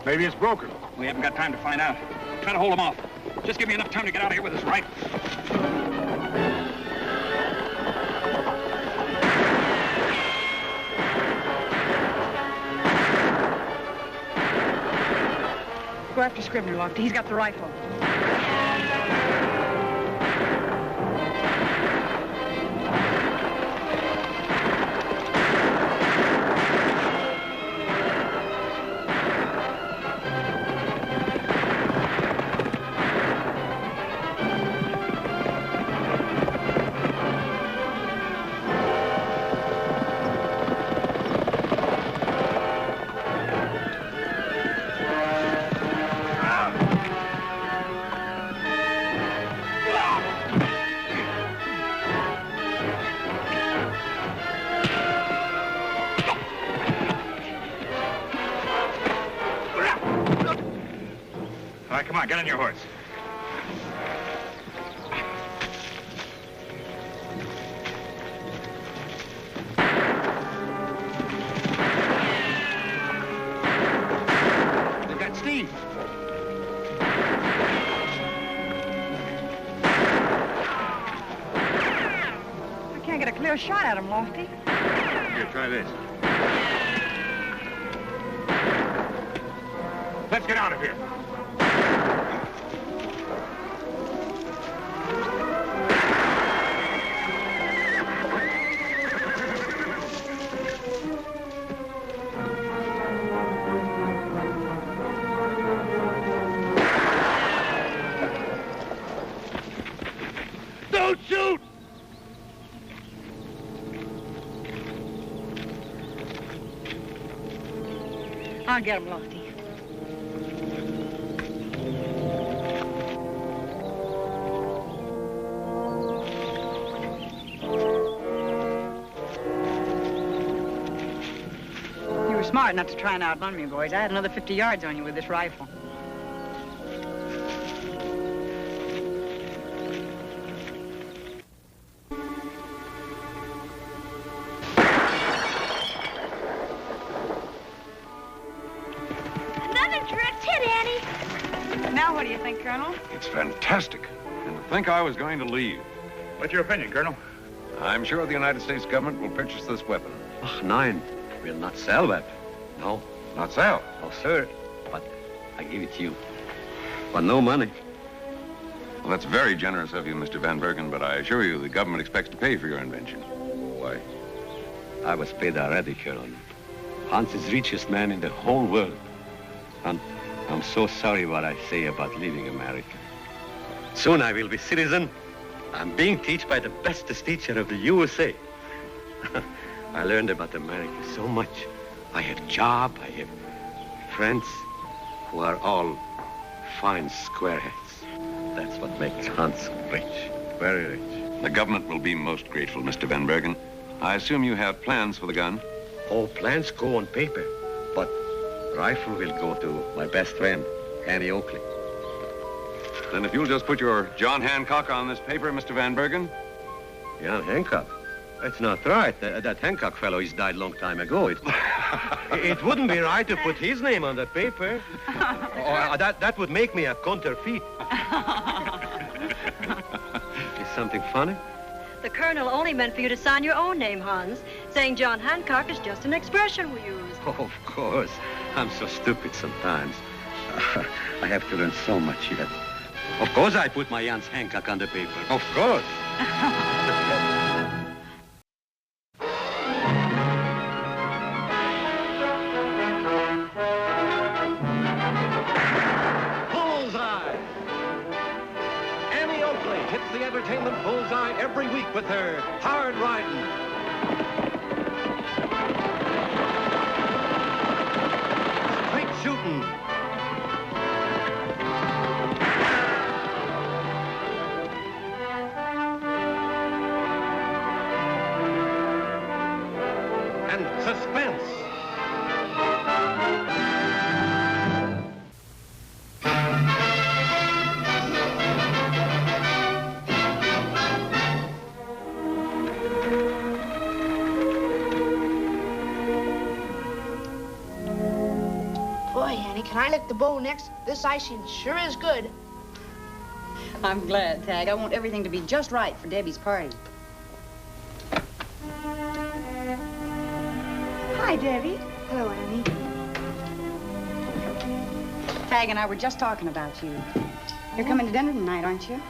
Speaker 7: Maybe it's broken.
Speaker 10: We haven't got time to find out. Try to hold them off. Just give me enough time to get out of here with this rifle.
Speaker 5: Go after Scribner, Lofty. He's got the rifle.
Speaker 10: Come on, get on your horse.
Speaker 9: They've got Steve.
Speaker 5: I can't get a clear shot at him, Lofty.
Speaker 10: Here, try this.
Speaker 7: Let's get out of here.
Speaker 5: I'll get him, Lofty. You were smart not to try and outrun me, boys. I had another 50 yards on you with this rifle. Now, what do you think, Colonel?
Speaker 17: It's fantastic. And to think I was going to leave.
Speaker 10: What's your opinion, Colonel?
Speaker 17: I'm sure the United States government will purchase this weapon.
Speaker 13: Oh, nein, we'll not sell that. No.
Speaker 17: Not sell?
Speaker 13: No, sir. But I give it to you. For no money.
Speaker 17: Well, that's very generous of you, Mr. Van Bergen, but I assure you the government expects to pay for your invention.
Speaker 13: Why? I was paid already, Colonel. Hans is the richest man in the whole world. And I'm so sorry what I say about leaving America. Soon I will be citizen. I'm being taught by the bestest teacher of the USA. I learned about America so much. I have job, I have friends who are all fine squareheads. That's what makes Hans rich, very rich.
Speaker 17: The government will be most grateful, Mr. Van Bergen. I assume you have plans for the gun?
Speaker 13: All plans go on paper, but rifle will go to my best friend, Annie Oakley.
Speaker 17: Then if you'll just put your John Hancock on this paper, Mr. Van Bergen.
Speaker 13: John Hancock? That's not right. That Hancock fellow, he's died a long time ago. It wouldn't be right to put his name on that paper. That would make me a counterfeit. Is something funny?
Speaker 16: The Colonel only meant for you to sign your own name, Hans. Saying John Hancock is just an expression we use.
Speaker 13: Oh, of course. I'm so stupid sometimes. I have to learn so much yet. Of course I put my Hans Hancock on the paper. Of course.
Speaker 1: Bullseye! Annie Oakley hits the entertainment bullseye every week with her hard riding. Straight shooting. And suspense.
Speaker 14: Boy, Annie, can I lick the bow next? This icing sure is good.
Speaker 5: I'm glad, Tagg. I want everything to be just right for Debbie's party. Hi, Debbie.
Speaker 4: Hello, Annie.
Speaker 5: Tagg and I were just talking about you. You're coming to dinner tonight, aren't you?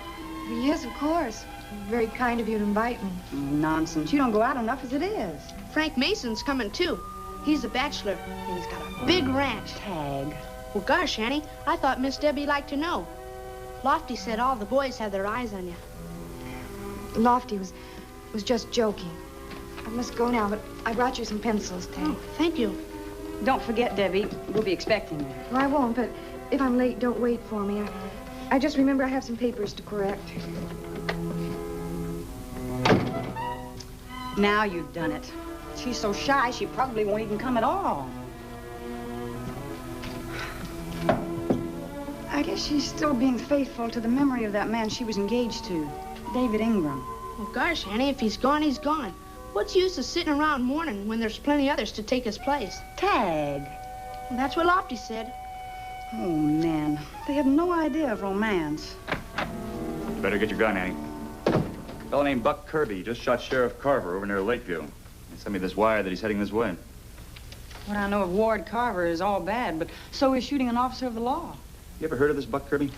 Speaker 4: Yes, of course. Very kind of you to invite me.
Speaker 5: Nonsense. You don't go out enough as it is.
Speaker 14: Frank Mason's coming, too. He's a bachelor, and he's got a big ranch.
Speaker 5: Tagg.
Speaker 14: Well, gosh, Annie, I thought Miss Debbie'd like to know. Lofty said all the boys have their eyes on you.
Speaker 4: Lofty was just joking. I must go now, but I brought you some pencils, Tagg.
Speaker 14: Oh, thank you.
Speaker 5: Don't forget, Debbie. We'll be expecting you.
Speaker 4: Well, I won't, but if I'm late, don't wait for me. I just remember I have some papers to correct.
Speaker 5: Now you've done it. She's so shy, she probably won't even come at all. I guess she's still being faithful to the memory of that man she was engaged to, David Ingram.
Speaker 14: Well, gosh, Annie, if he's gone, he's gone. What's the use of sitting around mourning when there's plenty others to take his place?
Speaker 5: Tagg.
Speaker 14: Well, that's what Lofty said.
Speaker 5: Oh, man. They have no idea of romance.
Speaker 10: You better get your gun, Annie. A fellow named Buck Kirby just shot Sheriff Carver over near Lakeview. He sent me this wire that he's heading this way.
Speaker 5: What I know of Ward Carver is all bad, but so is shooting an officer of the law.
Speaker 10: You ever heard of this Buck Kirby?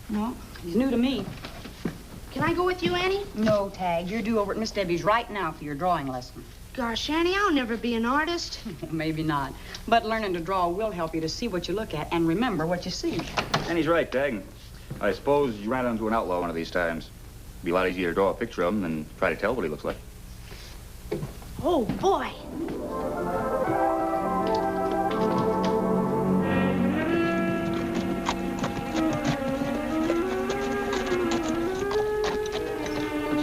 Speaker 5: No, he's new to me.
Speaker 14: Can I go with you, Annie?
Speaker 5: No, Tagg. You're due over at Miss Debbie's right now for your drawing lesson.
Speaker 14: Gosh, Annie, I'll never be an artist.
Speaker 5: Maybe not. But learning to draw will help you to see what you look at and remember what you see.
Speaker 10: And he's right, Tagg. I suppose you ran into an outlaw one of these times. It'd be a lot easier to draw a picture of him than try to tell what he looks like.
Speaker 14: Oh, boy.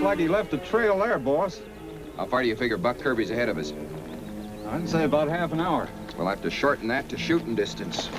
Speaker 18: like he left a trail there, boss.
Speaker 19: How far do you figure Buck Kirby's ahead of us?
Speaker 18: I'd say about half an hour.
Speaker 19: We'll have to shorten that to shooting distance.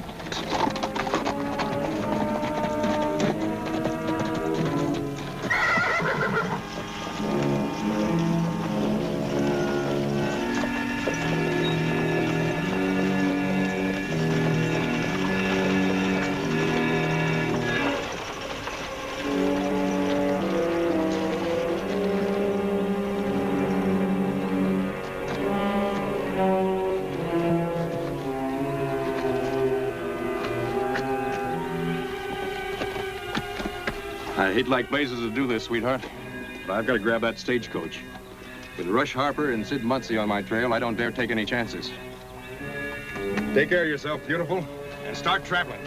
Speaker 18: I hate like blazes to do this, sweetheart, but I've got to grab that stagecoach.
Speaker 19: With Rush Harper and Sid Muncie on my trail, I don't dare take any chances.
Speaker 18: Take care of yourself, beautiful, and start traveling.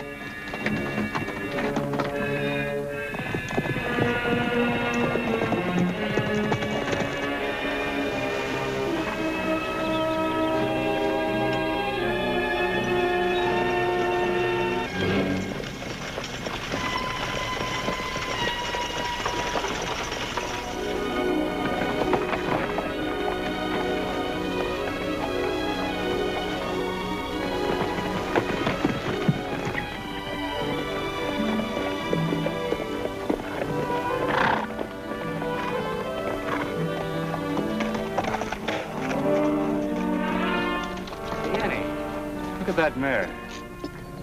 Speaker 10: That mare.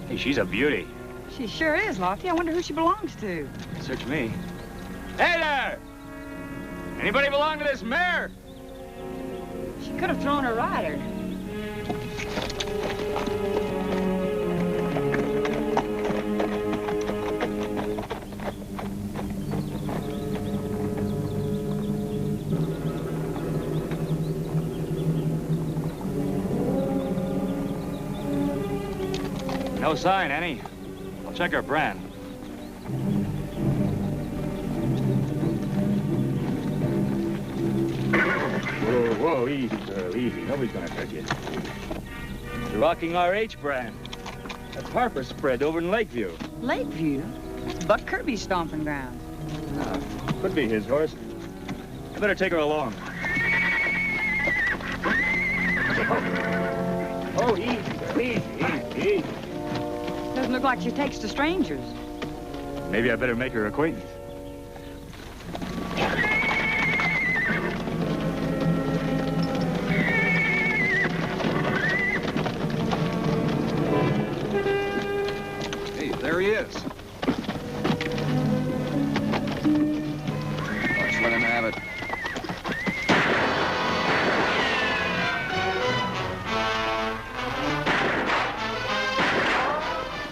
Speaker 10: Hey, she's a beauty.
Speaker 5: She sure is, Lofty. I wonder who she belongs to.
Speaker 10: Search me. Hey there! Anybody belong to this mare?
Speaker 5: She could have thrown her rider.
Speaker 10: No sign, Annie. I'll check her brand. Whoa, whoa, easy, girl, easy. Nobody's gonna hurt you. The Rocking RH brand. That's Harper's spread over in Lakeview.
Speaker 5: Lakeview? That's Buck Kirby's stomping ground.
Speaker 10: Could be his horse. I better take her along. Oh, easy, girl, easy.
Speaker 5: Doesn't look like she takes to strangers.
Speaker 10: Maybe I better make her acquaintance.
Speaker 18: Hey, there he is.
Speaker 19: Let's let him have it.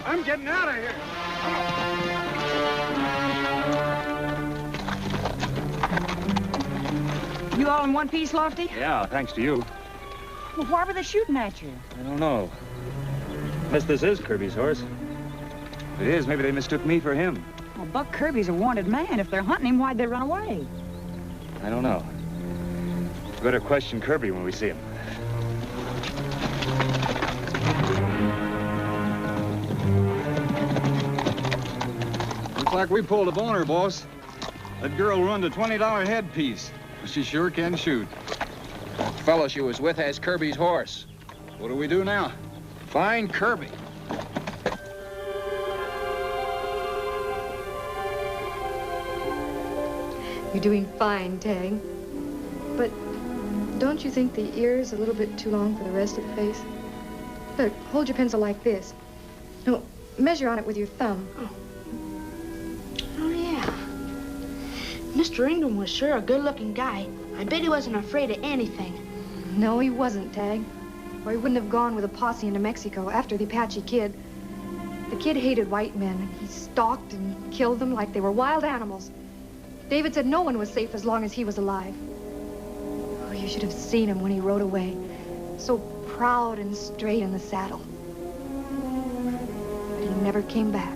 Speaker 18: I'm getting out of here.
Speaker 5: You all in one piece, Lofty?
Speaker 10: Yeah, thanks to you.
Speaker 5: Well, why were they shooting at you?
Speaker 10: I don't know. Unless this is Kirby's horse. If it is, maybe they mistook me for him.
Speaker 5: Well, Buck Kirby's a wanted man. If they're hunting him, why'd they run away?
Speaker 10: I don't know. We better question Kirby when we see him.
Speaker 18: Looks like we pulled a boner, boss. That girl ruined a $20 headpiece. But she sure can shoot.
Speaker 19: That fellow she was with has Kirby's horse.
Speaker 18: What do we do now?
Speaker 19: Find Kirby.
Speaker 20: You're doing fine, Tagg. But don't you think the ear's a little bit too long for the rest of the face? Look, hold your pencil like this. No, measure on it with your thumb.
Speaker 14: Oh, yeah. Mr. Ingram was sure a good-looking guy. I bet he wasn't afraid of anything.
Speaker 20: No, he wasn't, Tagg. Or he wouldn't have gone with a posse into Mexico after the Apache Kid. The kid hated white men. He stalked and killed them like they were wild animals. David said no one was safe as long as he was alive. Oh, you should have seen him when he rode away. So proud and straight in the saddle. But he never came back.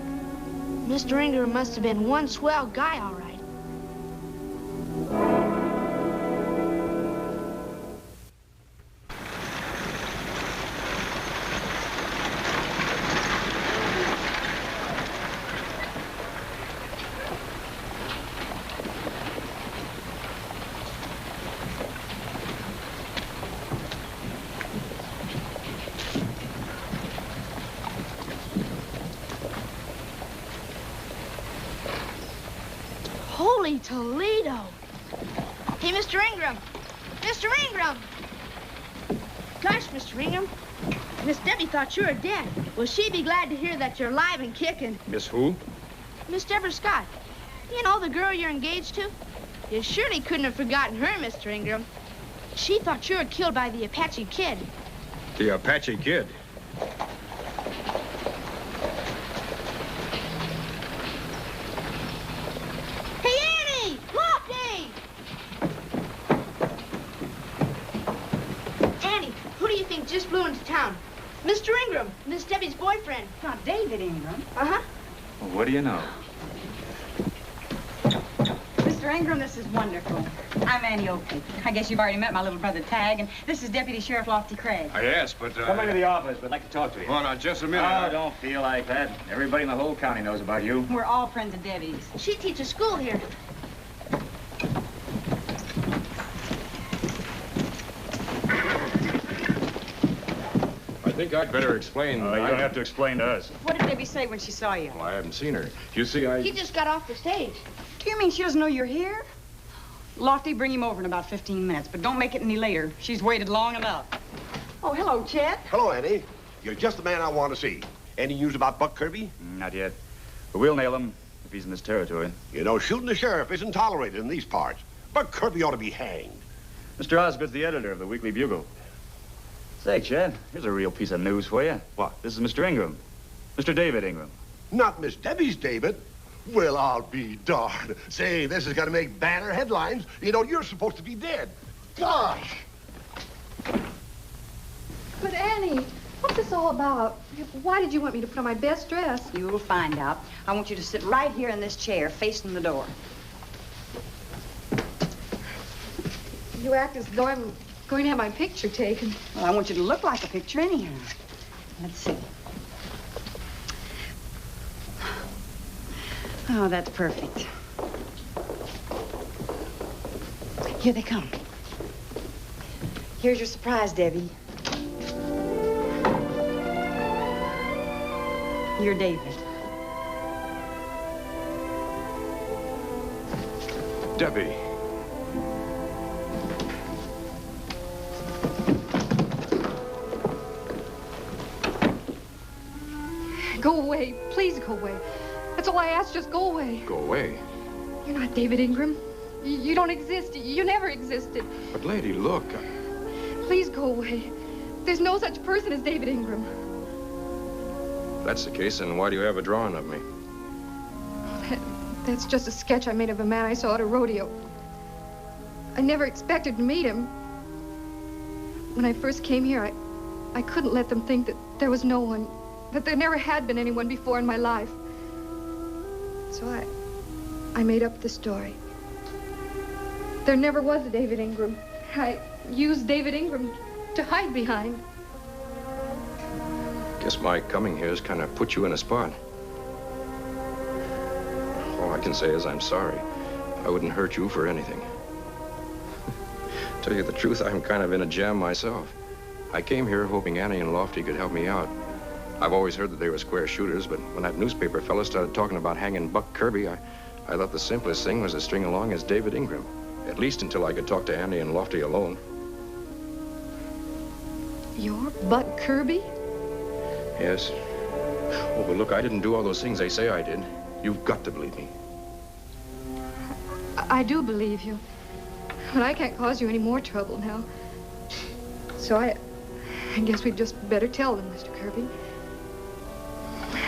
Speaker 14: Mr. Ingram must have been one swell guy, all right. Holy Toledo. Hey, Mr. Ingram. Mr. Ingram! Gosh, Mr. Ingram. Miss Debbie thought you were dead. Will she be glad to hear that you're alive and kicking?
Speaker 18: Miss who?
Speaker 14: Miss Deborah Scott. You know, the girl you're engaged to? You surely couldn't have forgotten her, Mr. Ingram. She thought you were killed by the Apache Kid.
Speaker 18: The Apache Kid?
Speaker 14: Hey, Annie! Lofty! Annie, who do you think just flew into town? Mr. Ingram, Miss Debbie's boyfriend.
Speaker 5: Not David Ingram.
Speaker 14: Uh-huh.
Speaker 18: Well, what do you know?
Speaker 5: Mr. Ingram, this is wonderful. I'm Annie Oakley. I guess you've already met my little brother, Tagg, and this is Deputy Sheriff Lofty Craig.
Speaker 18: Yes, but...
Speaker 10: Come into the office. We'd like to talk to you.
Speaker 18: Hold on just a minute.
Speaker 10: Oh, don't feel like that. Everybody in the whole county knows about you.
Speaker 5: We're all friends of Debbie's.
Speaker 14: She teaches school here.
Speaker 19: I think I'd better explain.
Speaker 10: You don't have to explain to us.
Speaker 5: What did Debbie say when she saw you?
Speaker 19: Well, I haven't seen her. You see,
Speaker 14: He just got off the stage.
Speaker 5: Do you mean she doesn't know you're here? Lofty, bring him over in about 15 minutes, but don't make it any later. She's waited long enough. Oh, hello, Chet.
Speaker 21: Hello, Annie. You're just the man I want to see. Any news about Buck Kirby?
Speaker 10: Not yet. But we'll nail him if he's in this territory.
Speaker 21: You know, shooting the sheriff isn't tolerated in these parts. Buck Kirby ought to be hanged.
Speaker 10: Mr. Osgood's the editor of the Weekly Bugle. Say, Chad, here's a real piece of news for you.
Speaker 21: What?
Speaker 10: This is Mr. Ingram. Mr. David Ingram.
Speaker 21: Not Miss Debbie's David. Well, I'll be darned. Say, this is going to make banner headlines. You know, you're supposed to be dead. Gosh!
Speaker 20: But Annie, what's this all about? Why did you want me to put on my best dress?
Speaker 5: You'll find out. I want you to sit right here in this chair, facing the door.
Speaker 20: You act as though I'm going to have my picture taken.
Speaker 5: Well, I want you to look like a picture anyhow. Let's see. Oh, that's perfect. Here they come. Here's your surprise, Debbie. You're David.
Speaker 19: Debbie.
Speaker 20: Go away. Please go away. That's all I ask. Just go away.
Speaker 19: Go away.
Speaker 20: You're not David Ingram. You don't exist. You never existed.
Speaker 19: But, lady, look.
Speaker 20: Please go away. There's no such person as David Ingram.
Speaker 19: If that's the case, then why do you have a drawing of me?
Speaker 20: That's just a sketch I made of a man I saw at a rodeo. I never expected to meet him. When I first came here, I couldn't let them think that there was no one, that there never had been anyone before in my life. So I made up the story. There never was a David Ingram. I used David Ingram to hide behind.
Speaker 19: Guess my coming here has kind of put you in a spot. All I can say is I'm sorry. I wouldn't hurt you for anything. Tell you the truth, I'm kind of in a jam myself. I came here hoping Annie and Lofty could help me out. I've always heard that they were square shooters, but when that newspaper fella started talking about hanging Buck Kirby, I thought the simplest thing was to string along as David Ingram. At least until I could talk to Annie and Lofty alone.
Speaker 20: You're Buck Kirby?
Speaker 19: Yes. Oh, but look, I didn't do all those things they say I did. You've got to believe me.
Speaker 20: I do believe you. But I can't cause you any more trouble now. So I guess we'd just better tell them, Mr. Kirby.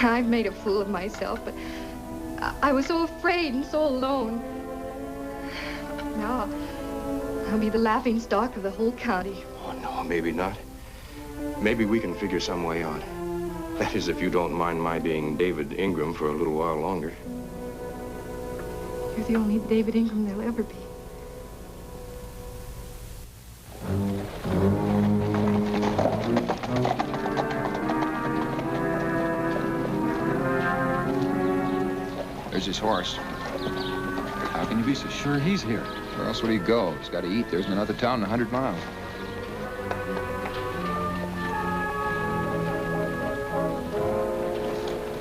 Speaker 20: I've made a fool of myself, but I was so afraid and so alone. Now I'll be the laughing stock of the whole county.
Speaker 19: Oh, no, maybe not. Maybe we can figure some way out. That is, if you don't mind my being David Ingram for a little while longer.
Speaker 20: You're the only David Ingram there'll ever be.
Speaker 18: There's his horse. How can you be so sure he's here? Where else would he go? He's got to eat. There isn't another town in 100 miles.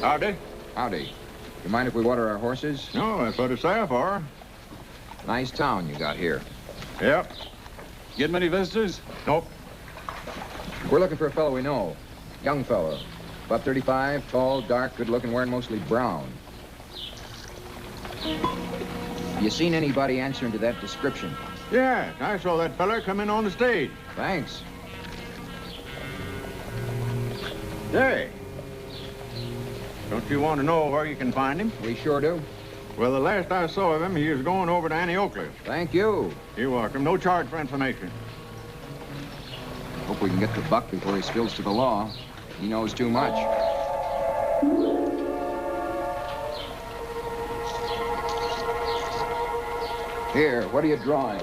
Speaker 19: Howdy.
Speaker 18: Howdy. You mind if we water our horses?
Speaker 11: No, that's what it's there for.
Speaker 6: Nice town you got here.
Speaker 18: Yep. Get many visitors?
Speaker 6: Nope. We're looking for a fellow we know. Young fellow. About 35, tall, dark, good-looking, wearing mostly brown. You seen anybody answering to that description?
Speaker 18: Yeah, I saw that fella come in on the stage.
Speaker 6: Thanks.
Speaker 18: Hey. Don't you want to know where you can find him?
Speaker 6: We sure do.
Speaker 18: Well, the last I saw of him, he was going over to Annie Oakley.
Speaker 6: Thank you.
Speaker 18: You're welcome. No charge for information.
Speaker 6: Hope we can get to Buck before he spills to the law. He knows too much. Here, what are you drawing?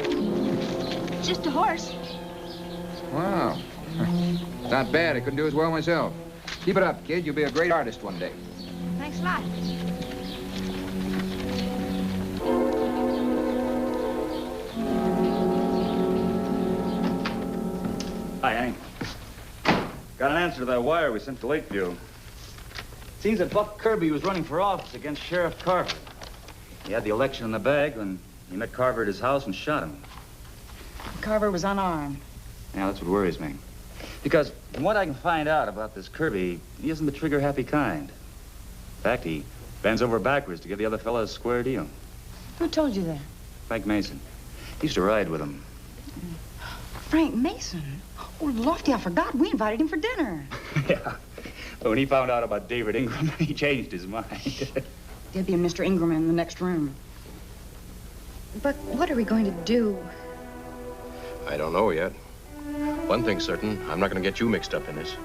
Speaker 14: Just a horse.
Speaker 6: Wow. Not bad. I couldn't do as well myself. Keep it up, kid. You'll be a great artist one day.
Speaker 14: Thanks a lot.
Speaker 10: Hi, Annie. Got an answer to that wire we sent to Lakeview. Seems that Buck Kirby was running for office against Sheriff Carver. He had the election in the bag when he met Carver at his house and shot him.
Speaker 5: Carver was unarmed.
Speaker 10: Yeah, that's what worries me. Because from what I can find out about this Kirby, he isn't the trigger-happy kind. In fact, he bends over backwards to give the other fella a square deal.
Speaker 5: Who told you that?
Speaker 10: Frank Mason. He used to ride with him.
Speaker 5: Frank Mason? Oh, Lofty, I forgot. We invited him for dinner.
Speaker 10: Yeah. But when he found out about David Ingram, he changed his mind.
Speaker 5: Debbie and Mr. Ingram in the next room.
Speaker 20: But what are we going to do?
Speaker 8: I don't know yet. One thing's certain, I'm not going to get you mixed up in this.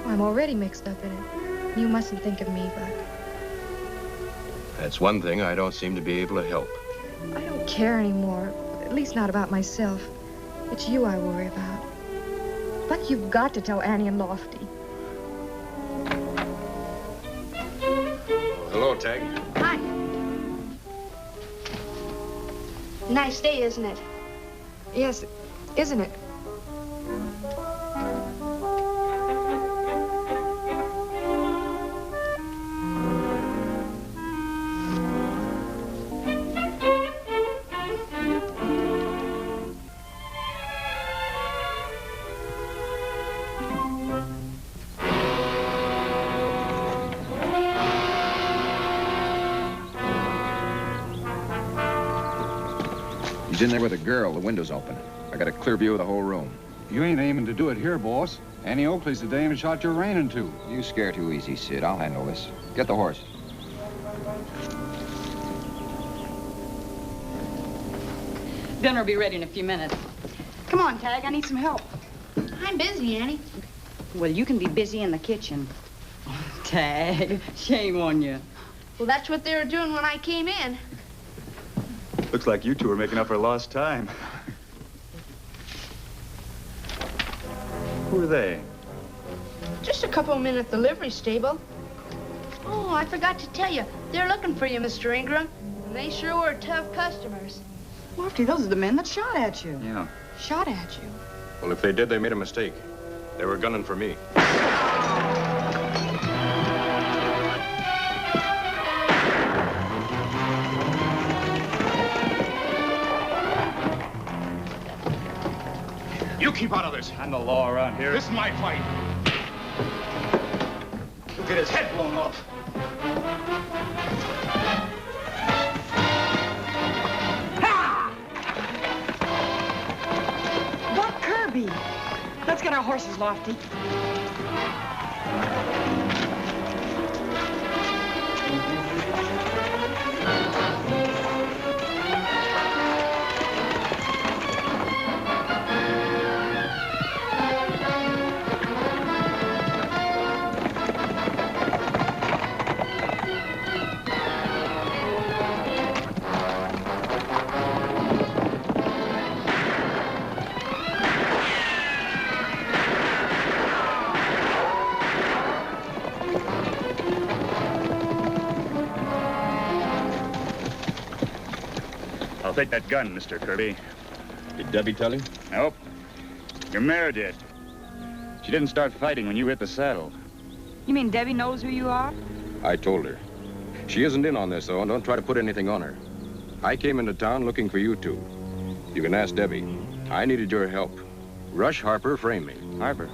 Speaker 20: I'm already mixed up in it. You mustn't think of me, Buck.
Speaker 8: That's one thing I don't seem to be able to help.
Speaker 20: I don't care anymore. At least not about myself. It's you I worry about. Buck, you've got to tell Annie and Lofty.
Speaker 8: Hello, Tagg.
Speaker 14: Hi. Nice day, isn't it?
Speaker 20: Yes, isn't it?
Speaker 6: He's in there with a girl. The window's open. I got a clear view of the whole room.
Speaker 18: You ain't aiming to do it here, boss. Annie Oakley's the dame and shot your rein in two.
Speaker 6: You scare too easy, Sid. I'll handle this. Get the horse.
Speaker 5: Dinner will be ready in a few minutes. Come on, Tagg. I need some help.
Speaker 14: I'm busy, Annie.
Speaker 5: Well, you can be busy in the kitchen. Oh, Tagg, shame on you.
Speaker 14: Well, that's what they were doing when I came in.
Speaker 10: Looks like you two are making up for lost time. Who are they?
Speaker 14: Just a couple men at the livery stable. Oh, I forgot to tell you. They're looking for you, Mr. Ingram. And they sure were tough customers.
Speaker 5: Lofty, those are the men that shot at you.
Speaker 10: Yeah.
Speaker 5: Shot at you?
Speaker 8: Well, if they did, they made a mistake. They were gunning for me.
Speaker 7: You keep out of this.
Speaker 10: I'm the law around here.
Speaker 7: This is my fight.
Speaker 10: He'll get his head blown off.
Speaker 5: Buck Kirby. Let's get our horses, Lofty.
Speaker 10: I'll take that gun, Mr. Kirby.
Speaker 8: Did Debbie tell him?
Speaker 10: Nope. Your mare did. She didn't start fighting when you hit the saddle.
Speaker 5: You mean Debbie knows who you are?
Speaker 8: I told her. She isn't in on this, though, and don't try to put anything on her.
Speaker 19: I came into town looking for you two. You can ask Debbie. I needed your help. Rush Harper framed me.
Speaker 10: Harper?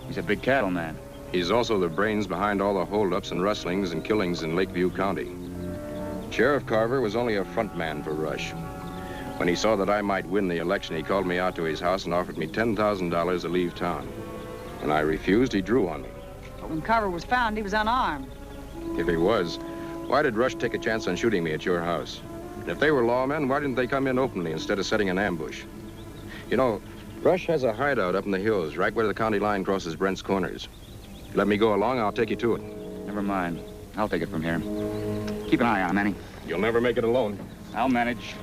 Speaker 10: He's a big cattleman.
Speaker 19: He's also the brains behind all the holdups and rustlings and killings in Lakeview County. Sheriff Carver was only a front man for Rush. When he saw that I might win the election, he called me out to his house and offered me $10,000 to leave town. When I refused, he drew on me.
Speaker 5: But when Carver was found, he was unarmed.
Speaker 19: If he was, why did Rush take a chance on shooting me at your house? And if they were lawmen, why didn't they come in openly instead of setting an ambush? You know, Rush has a hideout up in the hills, right where the county line crosses Brent's Corners. If you let me go along, I'll take you to it.
Speaker 10: Never mind. I'll take it from here. Keep an eye on him, Annie.
Speaker 19: You'll never make it alone.
Speaker 10: I'll manage.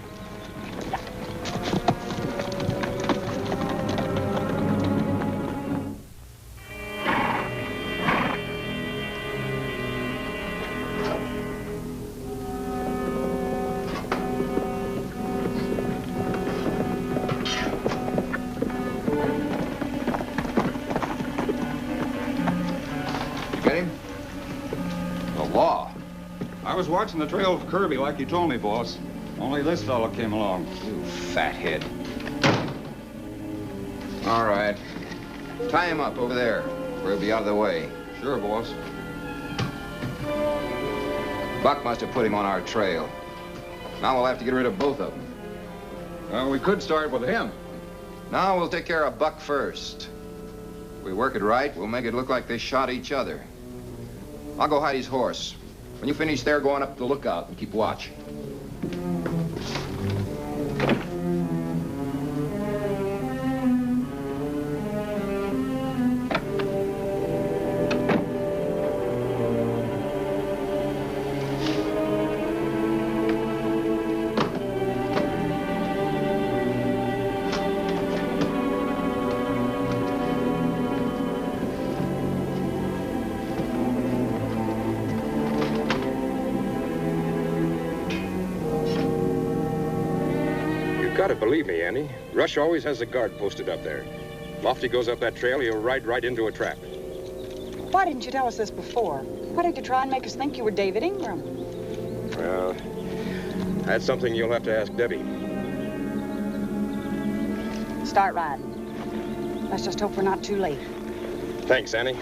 Speaker 18: I was watching the trail of Kirby like you told me, boss. Only this fellow came along.
Speaker 6: You fathead. All right. Tie him up over there, where he'll be out of the way.
Speaker 18: Sure, boss.
Speaker 6: Buck must have put him on our trail. Now we'll have to get rid of both of them.
Speaker 18: Well, we could start with him.
Speaker 6: Now we'll take care of Buck first. If we work it right, we'll make it look like they shot each other. I'll go hide his horse. When you finish there, go on up to the lookout and keep watch.
Speaker 19: Gotta believe me, Annie. Rush always has a guard posted up there. Lofty goes up that trail, he'll ride right into a trap.
Speaker 5: Why didn't you tell us this before? Why did you try and make us think you were David Ingram?
Speaker 19: Well, that's something you'll have to ask Debbie.
Speaker 5: Start riding. Let's just hope we're not too late.
Speaker 19: Thanks, Annie.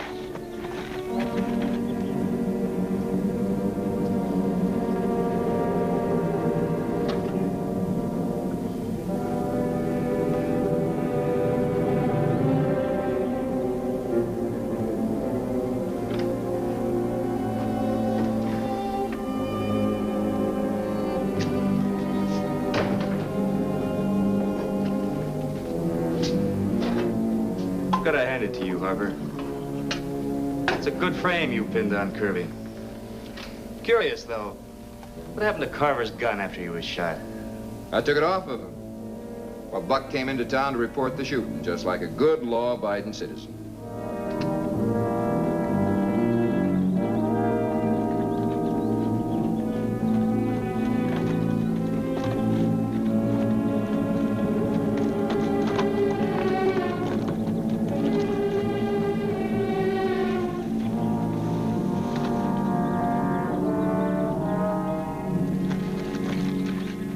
Speaker 10: Gotta hand it to you, Harper. It's a good frame you pinned on Kirby. Curious, though. What happened to Carver's gun after he was shot?
Speaker 6: I took it off of him. Well, Buck came into town to report the shooting, just like a good law-abiding citizen.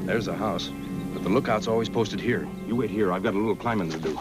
Speaker 19: There's a house, but the lookout's always posted here. You wait here. I've got a little climbing to do.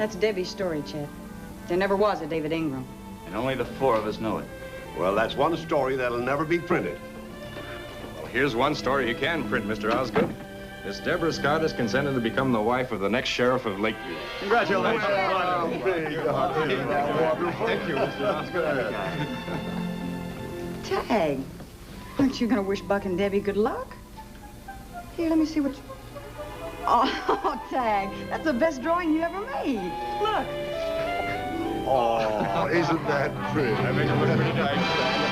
Speaker 5: That's Debbie's story, Chet. There never was a David Ingram.
Speaker 10: And only the four of us know it.
Speaker 21: Well, that's one story that'll never be printed.
Speaker 19: Well, here's one story you can print, Mr. Osgood. Miss Deborah Scott has consented to become the wife of the next sheriff of Lakeview.
Speaker 21: Congratulations.
Speaker 19: Thank you, Mr. Osgood.
Speaker 5: Tagg, aren't you going to wish Buck and Debbie good luck? Here, let me see what you... Oh, Tagg, that's the best drawing you ever made. Look.
Speaker 21: Oh, isn't that pretty?
Speaker 19: I make it look pretty nice.